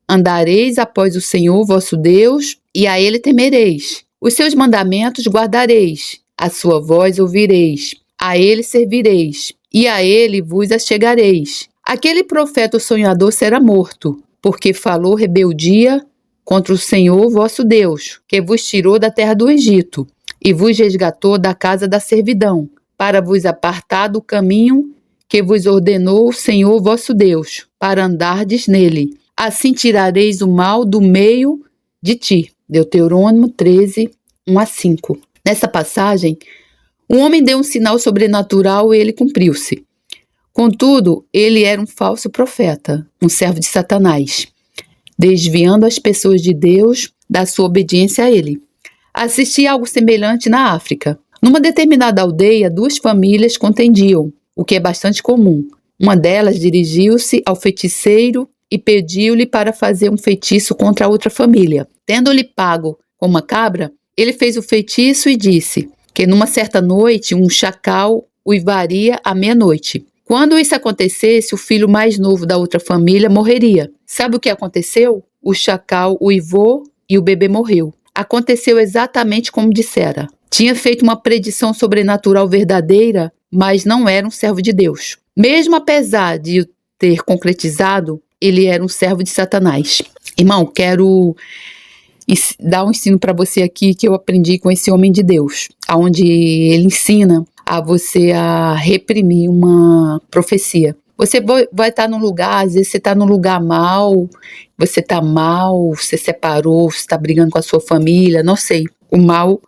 Andareis após o Senhor vosso Deus e a ele temereis. Os seus mandamentos guardareis, a sua voz ouvireis, a ele servireis e a ele vos achegareis. Aquele profeta ou sonhador será morto, porque falou rebeldia contra o Senhor vosso Deus, que vos tirou da terra do Egito e vos resgatou da casa da servidão, para vos apartar do caminho que vos ordenou o Senhor vosso Deus, para andardes nele. Assim tirareis o mal do meio de ti. Deuteronômio 13, 1-5. Nessa passagem, um homem deu um sinal sobrenatural e ele cumpriu-se. Contudo, ele era um falso profeta, um servo de Satanás, desviando as pessoas de Deus da sua obediência a ele. Assisti algo semelhante na África. Numa determinada aldeia, 2 famílias contendiam, o que é bastante comum. Uma delas dirigiu-se ao feiticeiro e pediu-lhe para fazer um feitiço contra a outra família. Tendo-lhe pago com uma cabra, ele fez o feitiço e disse que numa certa noite um chacal uivaria à meia-noite. Quando isso acontecesse, o filho mais novo da outra família morreria. Sabe o que aconteceu? O chacal uivou e o bebê morreu. Aconteceu exatamente como dissera. Tinha feito uma predição sobrenatural verdadeira, mas não era um servo de Deus. Mesmo apesar de ter concretizado, ele era um servo de Satanás. Irmão, quero dar um ensino para você aqui que eu aprendi com esse homem de Deus, onde ele ensina a você a reprimir uma profecia. Você vai estar num lugar, às vezes você está num lugar mal, você separou, você está brigando com a sua família, não sei. O mal,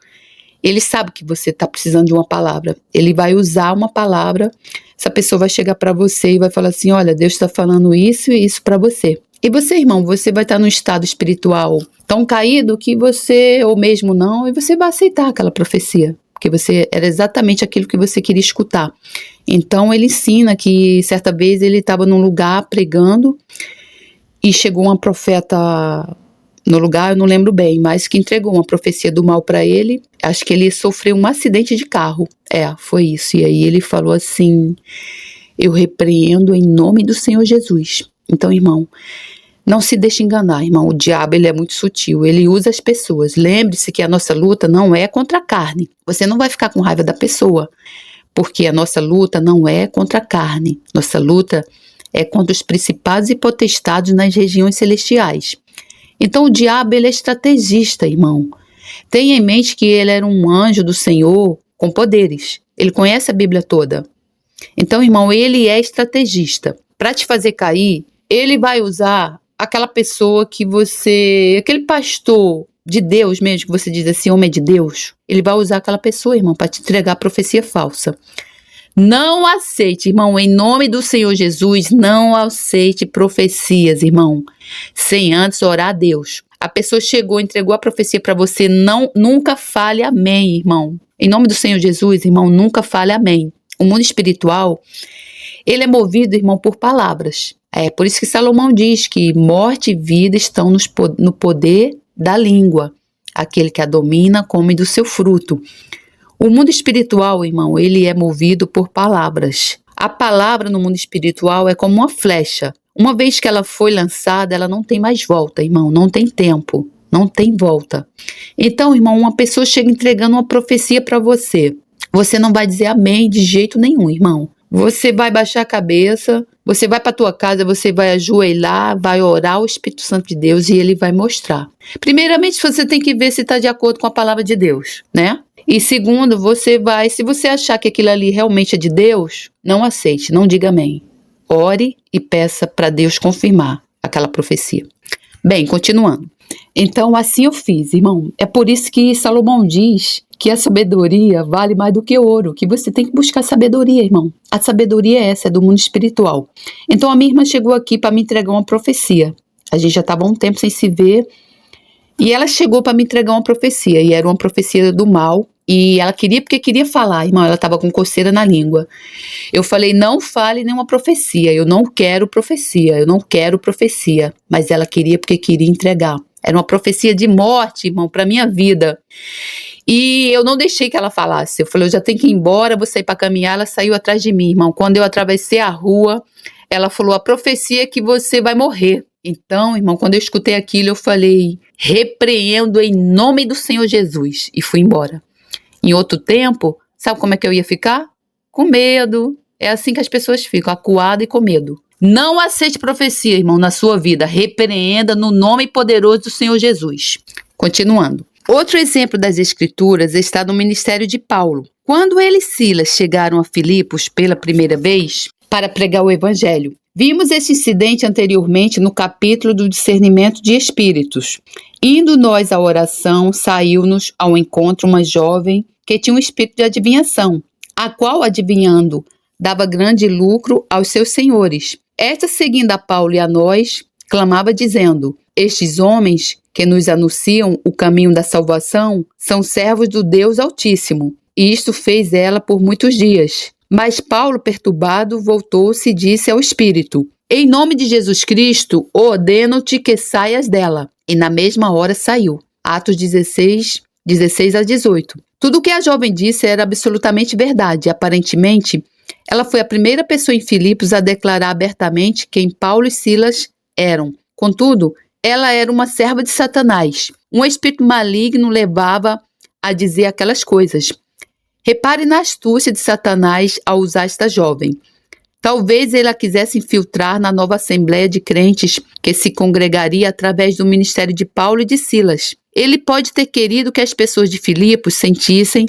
ele sabe que você está precisando de uma palavra. Ele vai usar uma palavra, essa pessoa vai chegar para você e vai falar assim: olha, Deus está falando isso e isso para você. E você, irmão, você vai estar num estado espiritual tão caído que você, ou mesmo não, e você vai aceitar aquela profecia, porque você era exatamente aquilo que você queria escutar. Então ele ensina que certa vez ele estava num lugar pregando e chegou uma profeta no lugar, eu não lembro bem, mas que entregou uma profecia do mal para ele. Acho que ele sofreu um acidente de carro. Foi isso. E aí ele falou assim: eu repreendo em nome do Senhor Jesus. Então, irmão, não se deixe enganar, irmão. O diabo, ele é muito sutil, ele usa as pessoas. Lembre-se que a nossa luta não é contra a carne. Você não vai ficar com raiva da pessoa, porque a nossa luta não é contra a carne. Nossa luta é contra os principados e potestades nas regiões celestiais. Então o diabo, ele é estrategista, irmão. Tenha em mente que ele era um anjo do Senhor com poderes. Ele conhece a Bíblia toda. Então, irmão, ele é estrategista. Para te fazer cair, ele vai usar aquela pessoa que aquele pastor de Deus mesmo, que você diz assim, homem de Deus, ele vai usar aquela pessoa, irmão, para te entregar a profecia falsa. Não aceite, irmão, em nome do Senhor Jesus, não aceite profecias, irmão, sem antes orar a Deus. A pessoa chegou, entregou a profecia para você, nunca fale amém, irmão. Em nome do Senhor Jesus, irmão, nunca fale amém. O mundo espiritual, ele é movido, irmão, por palavras. Por isso que Salomão diz que morte e vida estão no poder da língua. Aquele que a domina come do seu fruto. O mundo espiritual, irmão, ele é movido por palavras. A palavra no mundo espiritual é como uma flecha. Uma vez que ela foi lançada, ela não tem mais volta, irmão. Não tem tempo, não tem volta. Então, irmão, uma pessoa chega entregando uma profecia para você. Você não vai dizer amém de jeito nenhum, irmão. Você vai baixar a cabeça, você vai para a tua casa, você vai ajoelhar, vai orar ao Espírito Santo de Deus e ele vai mostrar. Primeiramente, você tem que ver se está de acordo com a palavra de Deus, né? E segundo, se você achar que aquilo ali realmente é de Deus, não aceite, não diga amém. Ore e peça para Deus confirmar aquela profecia. Bem, continuando. Então, assim eu fiz, irmão. É por isso que Salomão diz que a sabedoria vale mais do que ouro, que você tem que buscar sabedoria, irmão. A sabedoria é essa, é do mundo espiritual. Então, a minha irmã chegou aqui para me entregar uma profecia. A gente já estava há um tempo sem se ver E ela chegou para me entregar uma profecia, e era uma profecia do mal, e ela queria porque queria falar, irmão, ela estava com coceira na língua. Eu falei, não fale nenhuma profecia, eu não quero profecia, eu não quero profecia. Mas ela queria porque queria entregar. Era uma profecia de morte, irmão, para minha vida. E eu não deixei que ela falasse. Eu falei, eu já tenho que ir embora, vou sair para caminhar. Ela saiu atrás de mim, irmão. Quando eu atravessei a rua, ela falou, a profecia é que você vai morrer. Então, irmão, quando eu escutei aquilo, eu falei, repreendo em nome do Senhor Jesus. E fui embora. Em outro tempo, sabe como é que eu ia ficar? Com medo. É assim que as pessoas ficam, acuadas e com medo. Não aceite profecia, irmão, na sua vida. Repreenda no nome poderoso do Senhor Jesus. Continuando. Outro exemplo das Escrituras está no ministério de Paulo. Quando ele e Silas chegaram a Filipos pela primeira vez para pregar o Evangelho, vimos esse incidente anteriormente no capítulo do discernimento de espíritos. Indo nós à oração, saiu-nos ao encontro uma jovem que tinha um espírito de adivinhação, a qual, adivinhando, dava grande lucro aos seus senhores. Esta, seguindo a Paulo e a nós, clamava dizendo, estes homens que nos anunciam o caminho da salvação são servos do Deus Altíssimo. E isto fez ela por muitos dias. Mas Paulo, perturbado, voltou-se e disse ao espírito, em nome de Jesus Cristo, ordeno-te que saias dela. E na mesma hora saiu. Atos 16 a 18. Tudo o que a jovem disse era absolutamente verdade. Aparentemente, ela foi a primeira pessoa em Filipos a declarar abertamente quem Paulo e Silas eram. Contudo, ela era uma serva de Satanás. Um espírito maligno levava a dizer aquelas coisas. Repare na astúcia de Satanás ao usar esta jovem. Talvez ele a quisesse infiltrar na nova assembleia de crentes que se congregaria através do ministério de Paulo e de Silas. Ele pode ter querido que as pessoas de Filipos sentissem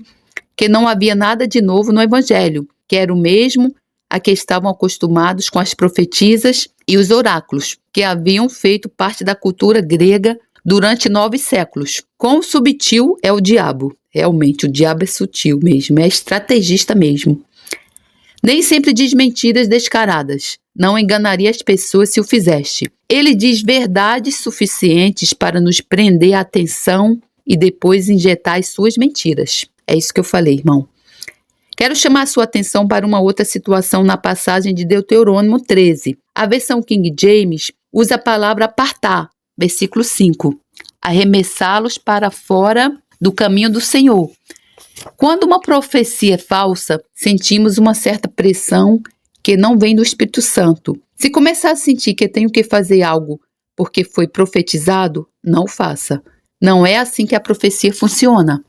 que não havia nada de novo no Evangelho, que era o mesmo a que estavam acostumados com as profetisas e os oráculos, que haviam feito parte da cultura grega durante 9 séculos. Quão subtil é o diabo. Realmente, o diabo é sutil mesmo, é estrategista mesmo. Nem sempre diz mentiras descaradas. Não enganaria as pessoas se o fizeste. Ele diz verdades suficientes para nos prender a atenção e depois injetar as suas mentiras. É isso que eu falei, irmão. Quero chamar a sua atenção para uma outra situação na passagem de Deuteronômio 13. A versão King James usa a palavra apartar, versículo 5. Arremessá-los para fora do caminho do Senhor. Quando uma profecia é falsa, sentimos uma certa pressão que não vem do Espírito Santo. Se começar a sentir que tenho que fazer algo porque foi profetizado, não faça. Não é assim que a profecia funciona.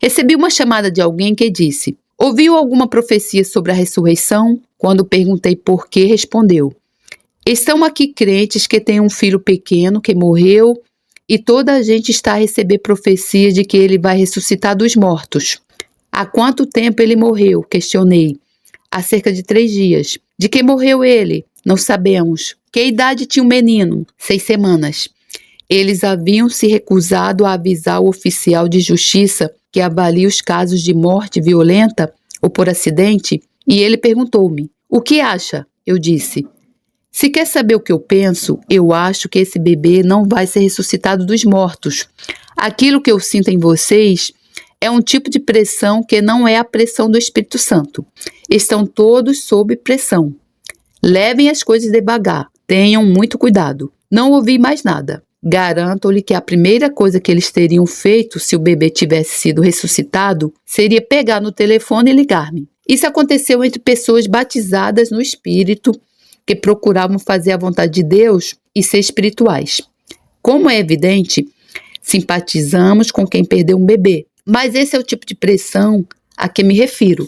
Recebi uma chamada de alguém que disse, ouviu alguma profecia sobre a ressurreição? Quando perguntei por que, respondeu, estão aqui crentes que têm um filho pequeno que morreu e toda a gente está a receber profecia de que ele vai ressuscitar dos mortos. Há quanto tempo ele morreu? Questionei. Há cerca de 3 dias. De que morreu ele? Não sabemos. Que idade tinha o menino? 6 semanas. Eles haviam se recusado a avisar o oficial de justiça que avalia os casos de morte violenta ou por acidente, e ele perguntou-me, o que acha? Eu disse, se quer saber o que eu penso, eu acho que esse bebê não vai ser ressuscitado dos mortos. Aquilo que eu sinto em vocês é um tipo de pressão que não é a pressão do Espírito Santo. Estão todos sob pressão. Levem as coisas devagar, tenham muito cuidado. Não ouvi mais nada. Garanto-lhe que a primeira coisa que eles teriam feito se o bebê tivesse sido ressuscitado seria pegar no telefone e ligar-me. Isso aconteceu entre pessoas batizadas no Espírito que procuravam fazer a vontade de Deus e ser espirituais. Como é evidente, simpatizamos com quem perdeu um bebê, mas esse é o tipo de pressão a que me refiro.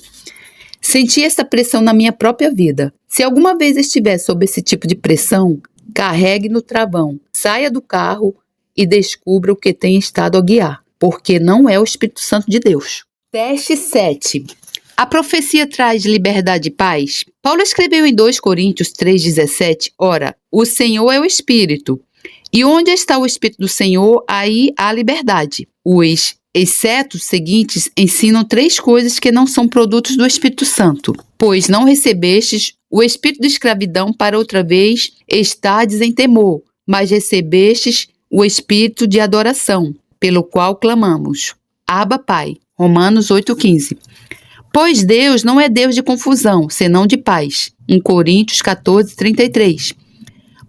Senti essa pressão na minha própria vida. Se alguma vez estiver sob esse tipo de pressão, carregue no travão, saia do carro e descubra o que tem estado a guiar, porque não é o Espírito Santo de Deus. Teste 7. A profecia traz liberdade e paz? Paulo escreveu em 2 Coríntios 3,17, ora, o Senhor é o Espírito, e onde está o Espírito do Senhor, aí há liberdade. Os excetos seguintes ensinam 3 coisas que não são produtos do Espírito Santo, pois não recebestes o espírito de escravidão para outra vez estardes em temor, mas recebestes o espírito de adoração, pelo qual clamamos. Abba, Pai. Romanos 8,15. Pois Deus não é Deus de confusão, senão de paz. 1 Coríntios 14:33.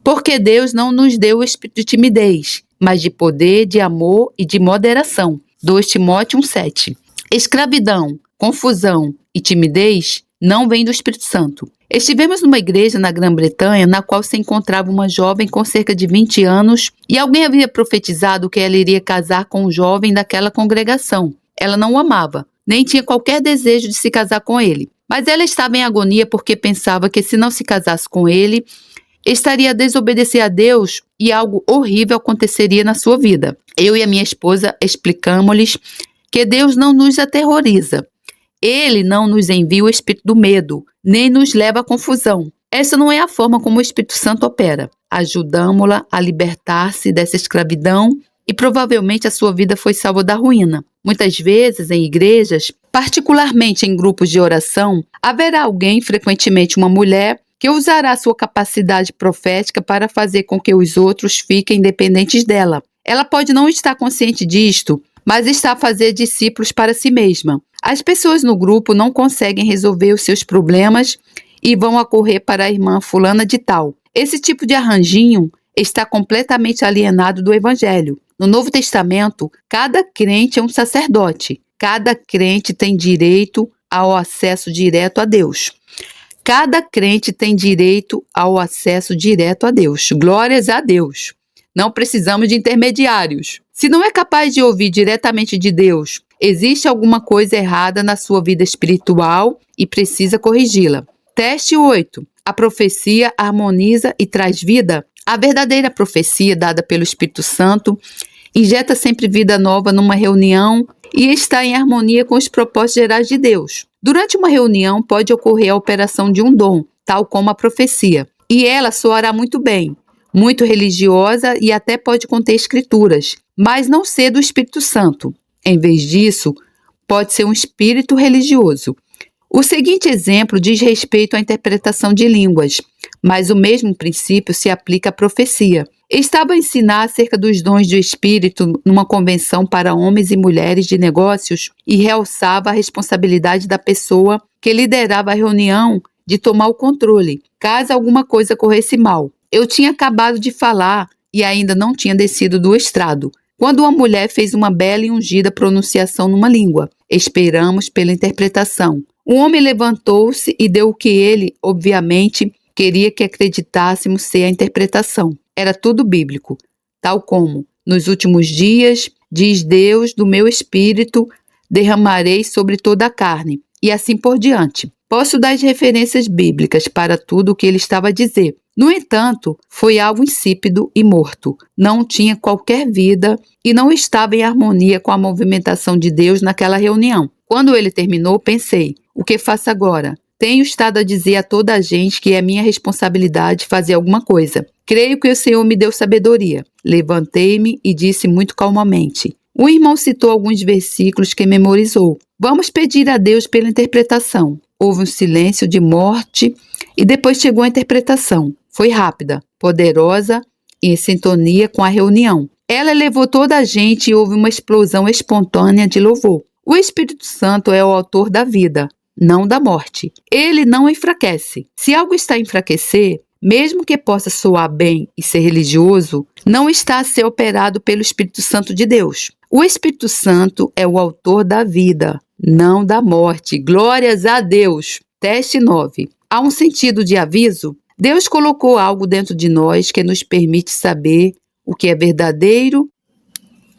Porque Deus não nos deu o espírito de timidez, mas de poder, de amor e de moderação. 2 Timóteo 1,7. Escravidão, confusão e timidez não vêm do Espírito Santo. Estivemos numa igreja na Grã-Bretanha na qual se encontrava uma jovem com cerca de 20 anos e alguém havia profetizado que ela iria casar com um jovem daquela congregação. Ela não o amava, nem tinha qualquer desejo de se casar com ele. Mas ela estava em agonia porque pensava que se não se casasse com ele, estaria a desobedecer a Deus e algo horrível aconteceria na sua vida. Eu e a minha esposa explicamos-lhes que Deus não nos aterroriza. Ele não nos envia o espírito do medo, nem nos leva à confusão. Essa não é a forma como o Espírito Santo opera. Ajudamo-la a libertar-se dessa escravidão e provavelmente a sua vida foi salva da ruína. Muitas vezes em igrejas, particularmente em grupos de oração, haverá alguém, frequentemente uma mulher, que usará sua capacidade profética para fazer com que os outros fiquem dependentes dela. Ela pode não estar consciente disto, mas está a fazer discípulos para si mesma. As pessoas no grupo não conseguem resolver os seus problemas e vão a correr para a irmã fulana de tal. Esse tipo de arranjinho está completamente alienado do Evangelho. No Novo Testamento, cada crente é um sacerdote. Cada crente tem direito ao acesso direto a Deus. Cada crente tem direito ao acesso direto a Deus. Glórias a Deus. Não precisamos de intermediários. Se não é capaz de ouvir diretamente de Deus, existe alguma coisa errada na sua vida espiritual e precisa corrigi-la. Teste 8. A profecia harmoniza e traz vida? A verdadeira profecia dada pelo Espírito Santo injeta sempre vida nova numa reunião e está em harmonia com os propósitos gerais de Deus. Durante uma reunião pode ocorrer a operação de um dom, tal como a profecia, e ela soará muito bem, muito religiosa e até pode conter escrituras, mas não ser do Espírito Santo. Em vez disso, pode ser um espírito religioso. O seguinte exemplo diz respeito à interpretação de línguas, mas o mesmo princípio se aplica à profecia. Estava a ensinar acerca dos dons do Espírito numa convenção para homens e mulheres de negócios e realçava a responsabilidade da pessoa que liderava a reunião de tomar o controle, caso alguma coisa corresse mal. Eu tinha acabado de falar e ainda não tinha descido do estrado, quando uma mulher fez uma bela e ungida pronunciação numa língua. Esperamos pela interpretação. O homem levantou-se e deu o que ele, obviamente, queria que acreditássemos ser a interpretação. Era tudo bíblico, tal como, nos últimos dias, diz Deus, do meu espírito derramarei sobre toda a carne, e assim por diante. Posso dar as referências bíblicas para tudo o que ele estava a dizer. No entanto, foi algo insípido e morto. Não tinha qualquer vida e não estava em harmonia com a movimentação de Deus naquela reunião. Quando ele terminou, pensei, o que faço agora? Tenho estado a dizer a toda a gente que é minha responsabilidade fazer alguma coisa. Creio que o Senhor me deu sabedoria. Levantei-me e disse muito calmamente. O irmão citou alguns versículos que memorizou. Vamos pedir a Deus pela interpretação. Houve um silêncio de morte e depois chegou a interpretação. Foi rápida, poderosa e em sintonia com a reunião. Ela levou toda a gente e houve uma explosão espontânea de louvor. O Espírito Santo é o autor da vida, não da morte. Ele não enfraquece. Se algo está a enfraquecer, mesmo que possa soar bem e ser religioso, não está a ser operado pelo Espírito Santo de Deus. O Espírito Santo é o autor da vida, não da morte. Glórias a Deus. Teste 9. Há um sentido de aviso? Deus colocou algo dentro de nós que nos permite saber o que é verdadeiro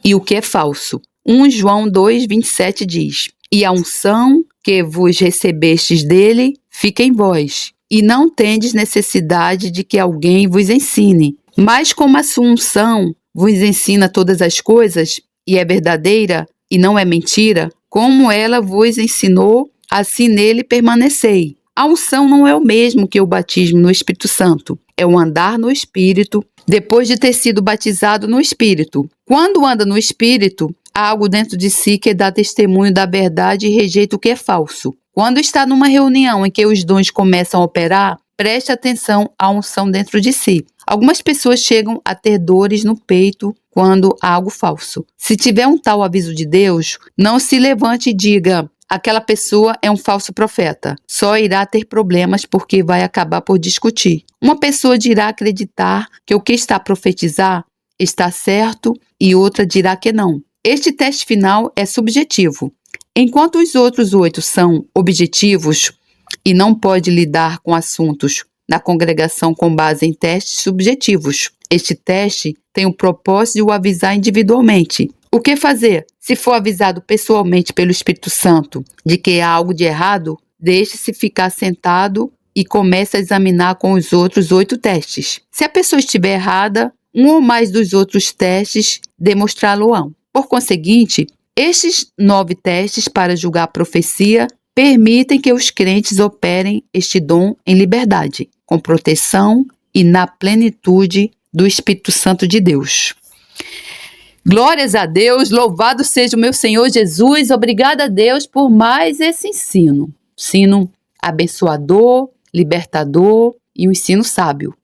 e o que é falso. 1 João 2,27 diz, e a unção que vos recebestes dele fica em vós, e não tendes necessidade de que alguém vos ensine. Mas como a sua unção vos ensina todas as coisas, e é verdadeira e não é mentira, como ela vos ensinou, assim nele permanecei. A unção não é o mesmo que o batismo no Espírito Santo. É o andar no Espírito, depois de ter sido batizado no Espírito. Quando anda no Espírito, há algo dentro de si que dá testemunho da verdade e rejeita o que é falso. Quando está numa reunião em que os dons começam a operar, preste atenção à unção dentro de si. Algumas pessoas chegam a ter dores no peito quando há algo falso. Se tiver um tal aviso de Deus, não se levante e diga: aquela pessoa é um falso profeta. Só irá ter problemas porque vai acabar por discutir. Uma pessoa dirá acreditar que o que está a profetizar está certo e outra dirá que não. Este teste final é subjetivo. Enquanto os outros 8 são objetivos e não pode lidar com assuntos na congregação com base em testes subjetivos. Este teste tem o propósito de o avisar individualmente. O que fazer? Se for avisado pessoalmente pelo Espírito Santo de que há algo de errado, deixe-se ficar sentado e comece a examinar com os outros 8 testes. Se a pessoa estiver errada, um ou mais dos outros testes demonstrá-lo-ão. Por conseguinte, estes 9 testes para julgar a profecia permitem que os crentes operem este dom em liberdade, com proteção e na plenitude do Espírito Santo de Deus. Glórias a Deus, louvado seja o meu Senhor Jesus, obrigada a Deus por mais esse ensino. Ensino abençoador, libertador e um ensino sábio.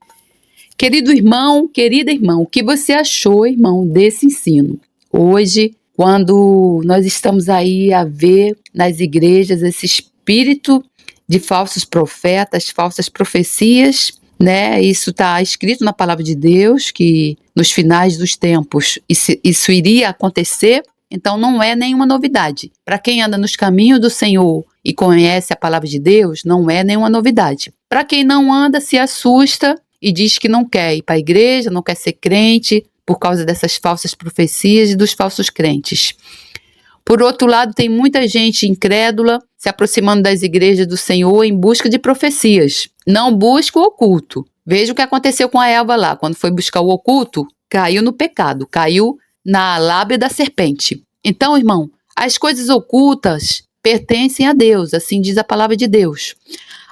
Querido irmão, querida irmã, o que você achou, irmão, desse ensino? Hoje, quando nós estamos aí a ver nas igrejas esse espírito de falsos profetas, falsas profecias, né? Isso está escrito na palavra de Deus, que nos finais dos tempos isso iria acontecer, então não é nenhuma novidade. Para quem anda nos caminhos do Senhor e conhece a palavra de Deus, não é nenhuma novidade. Para quem não anda, se assusta e diz que não quer ir para a igreja, não quer ser crente, por causa dessas falsas profecias e dos falsos crentes. Por outro lado, tem muita gente incrédula se aproximando das igrejas do Senhor em busca de profecias. Não busca o oculto. Veja o que aconteceu com a Eva lá. Quando foi buscar o oculto, caiu no pecado, caiu na lábia da serpente. Então, irmão, as coisas ocultas pertencem a Deus, assim diz a palavra de Deus.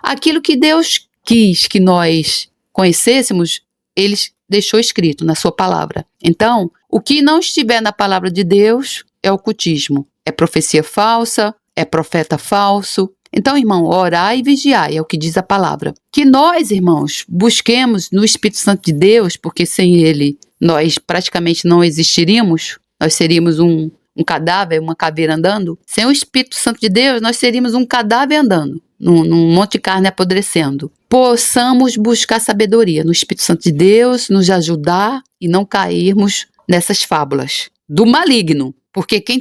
Aquilo que Deus quis que nós conhecêssemos, Ele deixou escrito na sua palavra. Então, o que não estiver na palavra de Deus é ocultismo, é profecia falsa, é profeta falso. Então, irmão, orai e vigiai, é o que diz a palavra. Que nós, irmãos, busquemos no Espírito Santo de Deus, porque sem Ele nós praticamente não existiríamos, nós seríamos um cadáver, uma caveira andando. Sem o Espírito Santo de Deus, nós seríamos um cadáver andando, num monte de carne apodrecendo. Possamos buscar sabedoria no Espírito Santo de Deus, nos ajudar e não cairmos nessas fábulas do maligno. Porque quem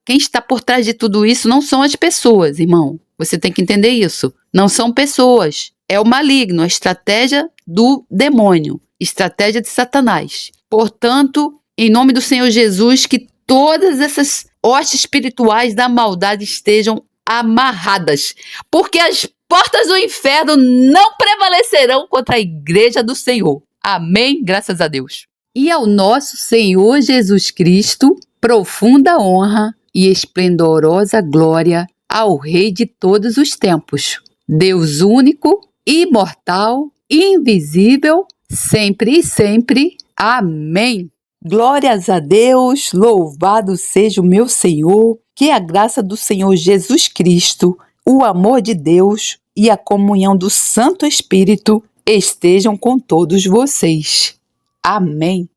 está por trás de tudo isso não são as pessoas, irmão. Você tem que entender isso. Não são pessoas. É o maligno, a estratégia do demônio, estratégia de Satanás. Portanto, em nome do Senhor Jesus, que todas essas hostes espirituais da maldade estejam amarradas. Porque as portas do inferno não prevalecerão contra a igreja do Senhor. Amém? Graças a Deus. E ao nosso Senhor Jesus Cristo, profunda honra e esplendorosa glória ao Rei de todos os tempos, Deus único, imortal, invisível, sempre e sempre. Amém. Glórias a Deus, louvado seja o meu Senhor, que a graça do Senhor Jesus Cristo, o amor de Deus e a comunhão do Santo Espírito estejam com todos vocês. Amém.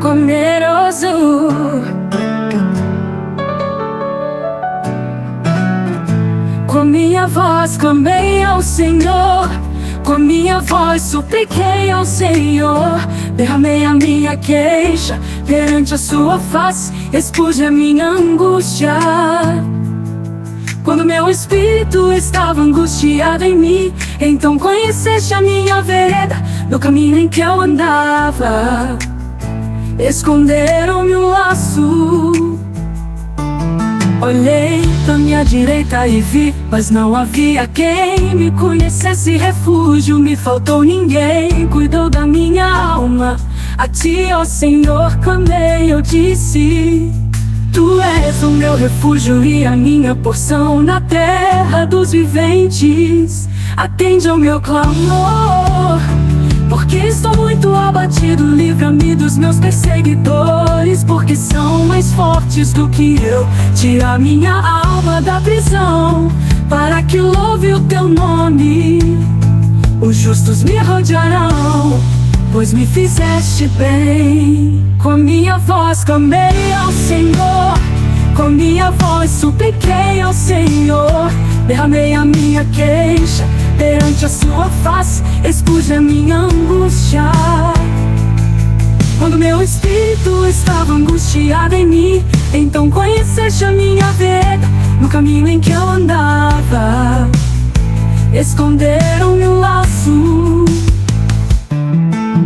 Poderoso, com minha voz clamei ao Senhor, com minha voz supliquei ao Senhor, derramei a minha queixa perante a sua face, expus a minha angústia. Quando meu espírito estava angustiado em mim, então conheceste a minha vereda, no caminho em que eu andava. Esconderam-me um laço. Olhei pra minha direita e vi, mas não havia quem me conhecesse refúgio. Me faltou ninguém, cuidou da minha alma. A ti, ó Senhor, clamei, eu disse: Tu és o meu refúgio e a minha porção na terra dos viventes. Atende ao meu clamor, porque estou muito abatido. Livra-me dos meus perseguidores, porque são mais fortes do que eu. Tira minha alma da prisão, para que louve o teu nome. Os justos me rodearão, pois me fizeste bem. Com minha voz clamei ao Senhor, com minha voz supliquei ao Senhor. Derramei a minha queixa perante a sua face, expus a minha angústia. Quando meu espírito estava angustiado em mim, então conheceste a minha vereda. No caminho em que eu andava, esconderam-me o laço.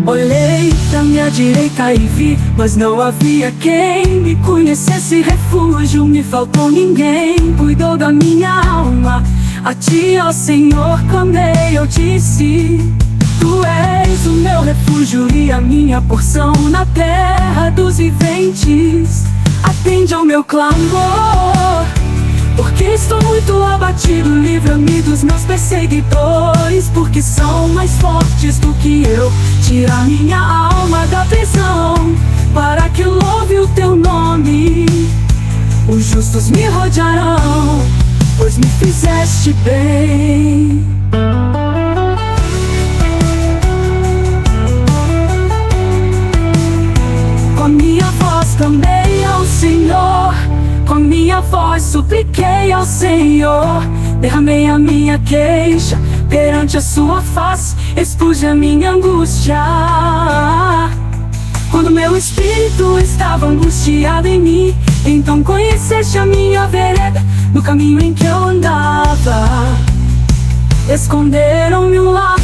Olhei pra minha direita e vi, mas não havia quem me conhecesse refúgio. Me faltou ninguém, cuidou da minha alma. A ti, ó Senhor, clamei, eu disse: Tu és o meu refúgio e a minha porção na terra dos viventes. Atende ao meu clamor, porque estou muito abatido. Livra-me dos meus perseguidores, porque são mais fortes do que eu. Tira minha alma da prisão, para que louve o teu nome. Os justos me rodearão, pois me fizeste bem. Com minha voz clamei ao Senhor, com minha voz supliquei ao Senhor. Derramei a minha queixa perante a sua face, expus a minha angústia. Quando meu espírito estava angustiado em mim, então conheceste a minha vereda. No caminho em que eu andava, esconderam-me um laço.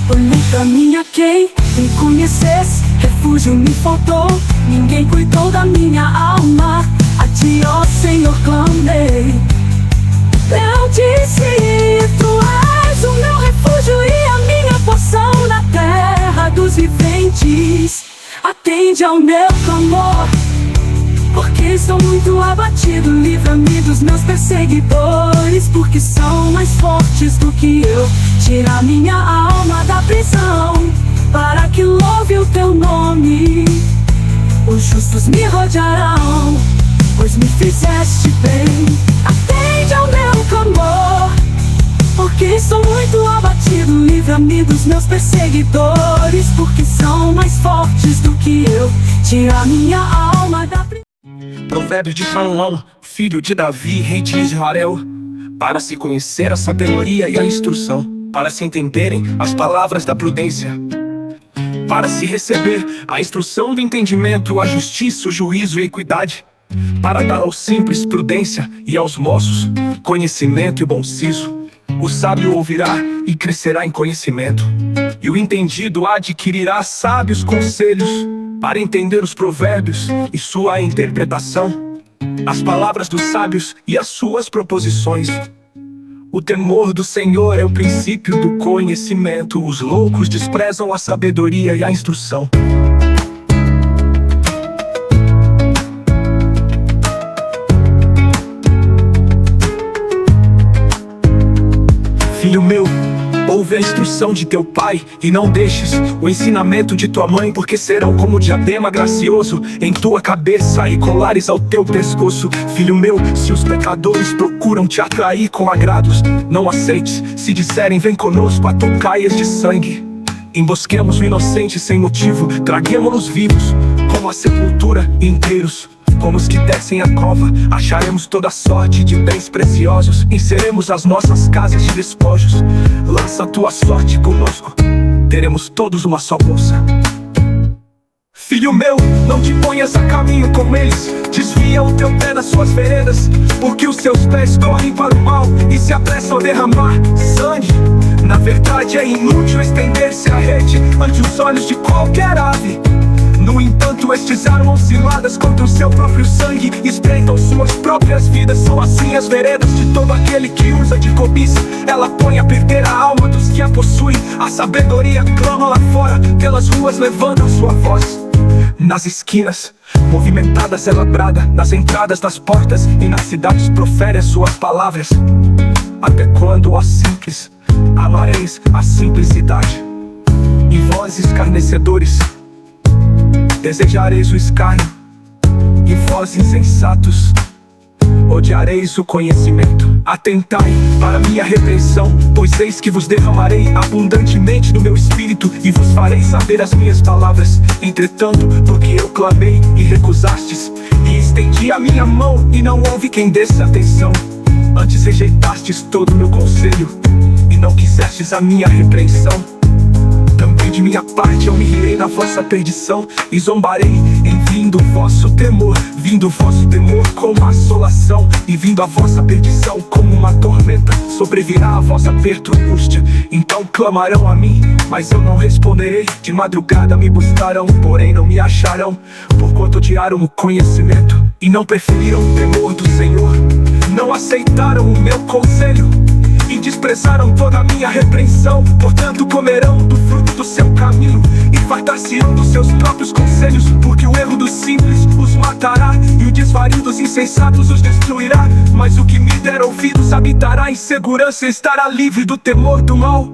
Olhei pra minha quem me conhecesse, refúgio me faltou, ninguém cuidou da minha alma. A ti, ó Senhor, clamei, eu disse: Tu és o meu refúgio e a minha porção na terra dos viventes. Atende ao meu clamor, porque estou muito abatido. Livra-me dos meus perseguidores, porque são mais fortes do que eu. Tira minha alma da prisão, para que louve o teu nome. Os justos me rodearão, pois me fizeste bem. Atende ao meu clamor, porque estou muito abatido. Livra-me dos meus perseguidores, porque são mais fortes do que eu. Tira minha alma da prisão. Provérbios de Salomão, filho de Davi, rei de Israel, para se conhecer a sabedoria e a instrução, para se entenderem as palavras da prudência, para se receber a instrução do entendimento, a justiça, o juízo e a equidade, para dar aos simples prudência e aos moços conhecimento e bom siso. O sábio ouvirá e crescerá em conhecimento, e o entendido adquirirá sábios conselhos, para entender os provérbios e sua interpretação, as palavras dos sábios e as suas proposições. O temor do Senhor é o princípio do conhecimento. Os loucos desprezam a sabedoria e a instrução. Filho meu, ouve a instrução de teu pai, e não deixes o ensinamento de tua mãe, porque serão como diadema gracioso em tua cabeça e colares ao teu pescoço. Filho meu, se os pecadores procuram te atrair com agrados, não aceites. Se disserem vem conosco a tocaias de sangue, embosquemos o inocente sem motivo, traguemo-los vivos como a sepultura, inteiros como os que descem a cova. Acharemos toda sorte de bens preciosos, encheremos as nossas casas de despojos. Lança a tua sorte conosco, teremos todos uma só bolsa. Filho meu, não te ponhas a caminho com eles, desvia o teu pé das suas veredas, porque os seus pés correm para o mal e se apressam a derramar sangue. Na verdade é inútil estender-se a rede ante os olhos de qualquer ave. No entanto, estes armam ciladas contra o seu próprio sangue, espreitam suas próprias vidas. São assim as veredas de todo aquele que usa de cobiça. Ela põe a perder a alma dos que a possuem. A sabedoria clama lá fora, pelas ruas levanta sua voz. Nas esquinas movimentadas ela brada, nas entradas das portas e nas cidades profere as suas palavras. Até quando, ó simples, amareis a simplicidade? E vós, escarnecedores, desejareis o escárnio. E vós insensatos, odiareis o conhecimento. Atentai para minha repreensão, pois eis que vos derramarei abundantemente do meu espírito, e vos farei saber as minhas palavras. Entretanto, porque eu clamei e recusastes, e estendi a minha mão, e não houve quem desse atenção. Antes rejeitastes todo o meu conselho, e não quisestes a minha repreensão. Também de minha parte eu me rirei na vossa perdição, e zombarei em vindo o vosso temor. Vindo o vosso temor como assolação, e vindo a vossa perdição como uma tormenta. Sobrevirá a vossa aperto e angústia. Então clamarão a mim, mas eu não responderei. De madrugada me buscarão, porém não me acharão. Porquanto odiaram o conhecimento, e não preferiram o temor do Senhor. Não aceitaram o meu conselho, e desprezaram toda a minha repreensão. Portanto comerão do fruto do seu caminho, e fartar-se-ão dos seus próprios conselhos. Porque o erro dos simples os matará, e o desvario dos insensatos os destruirá. Mas o que me der ouvidos habitará em segurança, estará livre do temor do mal.